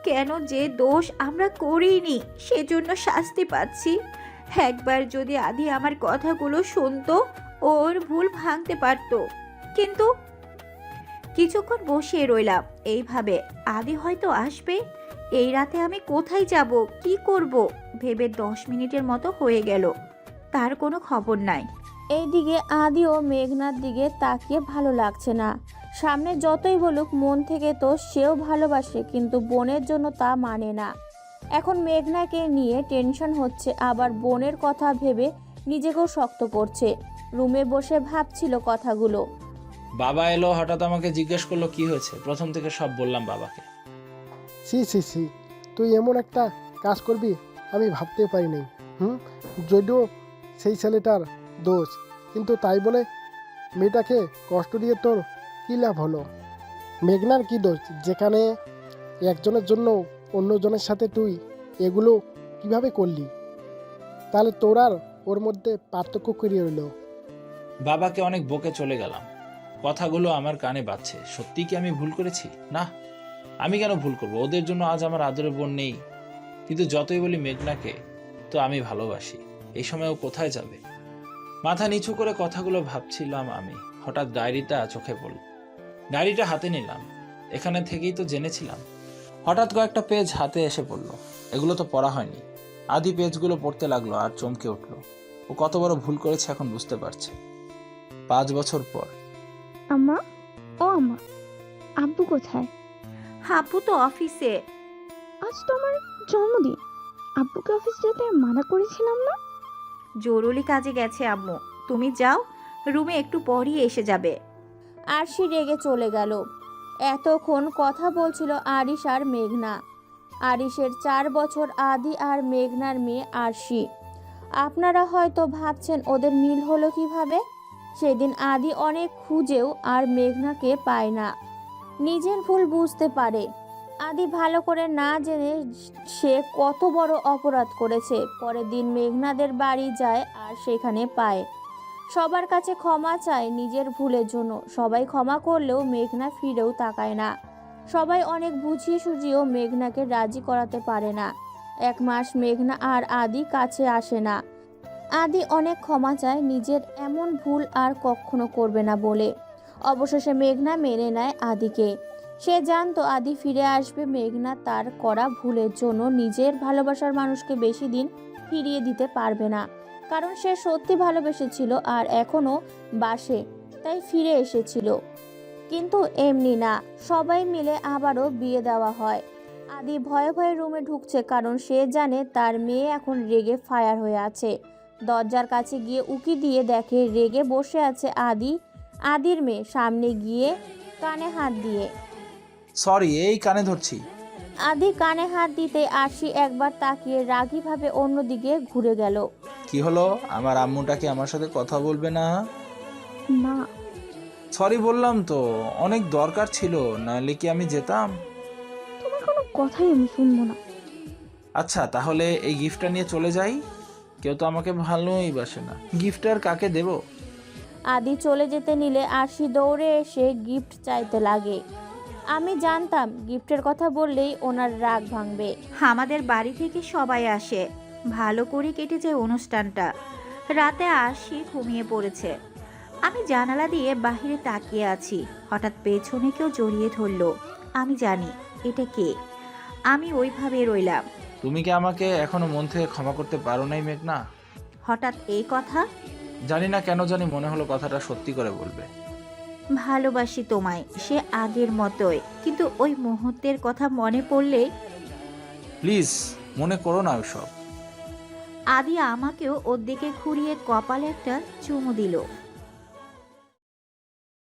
কেন যে দোষ আমরা করিনি সেজন্য শাস্তি পাচ্ছি? একবার যদি আদি আমার কথাগুলো শুনতো ওর ভুল ভাঙতে পারতো। কিন্তু কিছুক্ষণ বসে রইলাম এইভাবে, আদি হয়তো আসবে। এই রাতে আমি কোথায় যাব, কি করব ভেবে 10 মিনিটের মতো হয়ে গেল, তার কোনো খবর নাই। এইদিকে আদি ও মেঘনার দিকে তাকিয়ে ভালো লাগছে না। সামনে যতই বলুক মন থেকে তো সেও ভালোবাসে, কিন্তু বোনের জন্য তা মানে না। এখন মেঘনাকে নিয়ে টেনশন হচ্ছে, আবার বোনের কথা ভেবে নিজেকেও শক্ত করছে। রুমে বসে ভাবছিল কথাগুলো। বাবা এলো, হঠাৎ আমাকে জিজ্ঞেস করলো কি হয়েছে। প্রথম থেকে সব বললাম বাবাকে। সি সি সি, তুই এমন একটা কাজ করবি আমি ভাবতে পারিনি। যদিও সেই ছেলেটার দোষ, কিন্তু তাই বলে মেয়েটাকে কষ্ট দিয়ে তোর কী লাভ হলো? মেঘনার কি দোষ যেখানে একজনের জন্য অন্যজনের সাথে তুই এগুলো কিভাবে করলি? তাহলে তোর আর ওর মধ্যে পার্থক্য করিয়ে রইলো। বাবাকে অনেক বকে চলে গেলাম, কথাগুলো আমার কানে বাজছে। সত্যি কি আমি ভুল করেছি? না, আমি কেন ভুল করব? ওদের জন্য আজ আমার আদরের বোন নেই। কিন্তু যতই বলি মেঘনাকে তো আমি ভালোবাসি, এই সময় ও কোথায় যাবে? মাথা নিচু করে কথাগুলো ভাবছিলাম আমি, হঠাৎ ডায়েরিটা চোখে পড়ল। ডায়েরিটা হাতে নিলাম, এখানে থেকেই তো জেনেছিলাম। হঠাৎ কয়েকটা পেজ হাতে এসে পড়ল, এগুলো তো পড়া হয়নি। আদি পেজগুলো পড়তে লাগলো আর চমকে উঠল। ও কত বড় ভুল করেছে এখন বুঝতে পারছে। 5 বছর পর। আম্মা, ও আম্মা, আব্বু কোথায়? আব্বু তো অফিসে। আজ তো আমার জন্মদিন, আব্বুকে অফিস যেতে মানা করেছিলাম না? জরুরি কাজে গেছে আম্মু, তুমি যাও, রুমে একটু পরই এসে যাবে। আরশি রেগে চলে গেল। এতক্ষণ কথা বলছিল আরিশ আর মেঘনা। আরিশের 4 বছর, আদি আর মেঘনার মেয়ে আরশি। আপনারা হয়তো ভাবছেন ওদের মিল হলো কিভাবে। সেদিন আদি অনেক খুঁজেও আর মেঘনাকে পায় না। নিজের ভুল বুঝতে পারে। আদি ভালো করে না জেনে সে কত বড় অপরাধ করেছে। পরের দিন মেঘনাদের বাড়ি যায় আর সেখানে পায়। সবার কাছে ক্ষমা চায় নিজের ভুলের জন্য। সবাই ক্ষমা করলেও মেঘনা ফিরেও তাকায় না। সবাই অনেক বুঝিয়ে সুঝিয়েও মেঘনাকে রাজি করাতে পারে না। 1 মাস মেঘনা আর আদি কাছে আসে না। আদি অনেক ক্ষমা চায় নিজের এমন ভুল আর কখনো করবে না বলে। অবশেষে মেঘনা মেনে নেয় আদিকে। সে জানতো আদি ফিরে আসবে। মেঘনা তার করা ভুলের জন্য নিজের ভালোবাসার মানুষকে বেশি দিন ফিরিয়ে দিতে পারবে না, কারণ সে সত্যি ভালোবেসেছিল আর এখনও বাসে, তাই ফিরে এসেছিল। কিন্তু এমনি না, সবাই মিলে আবারও বিয়ে দেওয়া হয়। আদি ভয়ে ভয়ে রুমে ঢুকছে, কারণ সে জানে তার মেয়ে এখন রেগে ফায়ার হয়ে আছে। দরজার কাছে গিয়ে উকি দিয়ে দেখে রেগে বসে আছে আদির মেয়ে। সামনে গিয়ে কানে হাত দিয়ে, সরি, এই কানে ধরছি। আদি কানে হাত দিতে আরশি একবার তাকিয়ে রাগীভাবে অন্যদিকে ঘুরে গেল। কি হলো? আমার আম্মুটাকে আমার সাথে কথা বলবে না? না। সরি বললাম তো, অনেক দরকার ছিল, নাহলে কি আমি যেতাম? তোমার কোনো কথাই আমি শুনবো না। আচ্ছা, তাহলে এই গিফটটা নিয়ে চলে যাই। কেউ তো আমাকে ভালোই বাসে না, গিফট আর কাকে দেব? আদি চলে যেতে নিলে আরশি দৌড়ে এসে গিফট চাইতে লাগে। আমি জানতাম গিফটের কথা বললেই ওনার রাগ ভাঙবে। আমাদের বাড়ি থেকে সবাই আসে, ভালো করে কেটে যায় অনুষ্ঠানটা। রাতে আরশি ঘুমিয়ে পড়েছে। আমি জানালা দিয়ে বাহিরে তাকিয়ে আছি। হঠাৎ পেছনে কেউ জড়িয়ে ধরলো। আমি জানি এটা কে। আমি ওইভাবে রইলাম। তুমি কি আমাকে এখনো মন থেকে ক্ষমা করতে পারো নাই মেঘনা? হঠাৎ এই কথা? জানি না কেন জানি মনে হলো কথাটা সত্যি করে বলবে। ভালোবাসি তোমায়, সে আগের মতোই, কিন্তু ওই মুহূর্তের কথা মনে পড়লে। প্লিজ মনে করো না ওসব। আদি আমাকেও ওর দিকে ঘুরিয়ে কপালে একটা চুমু দিল।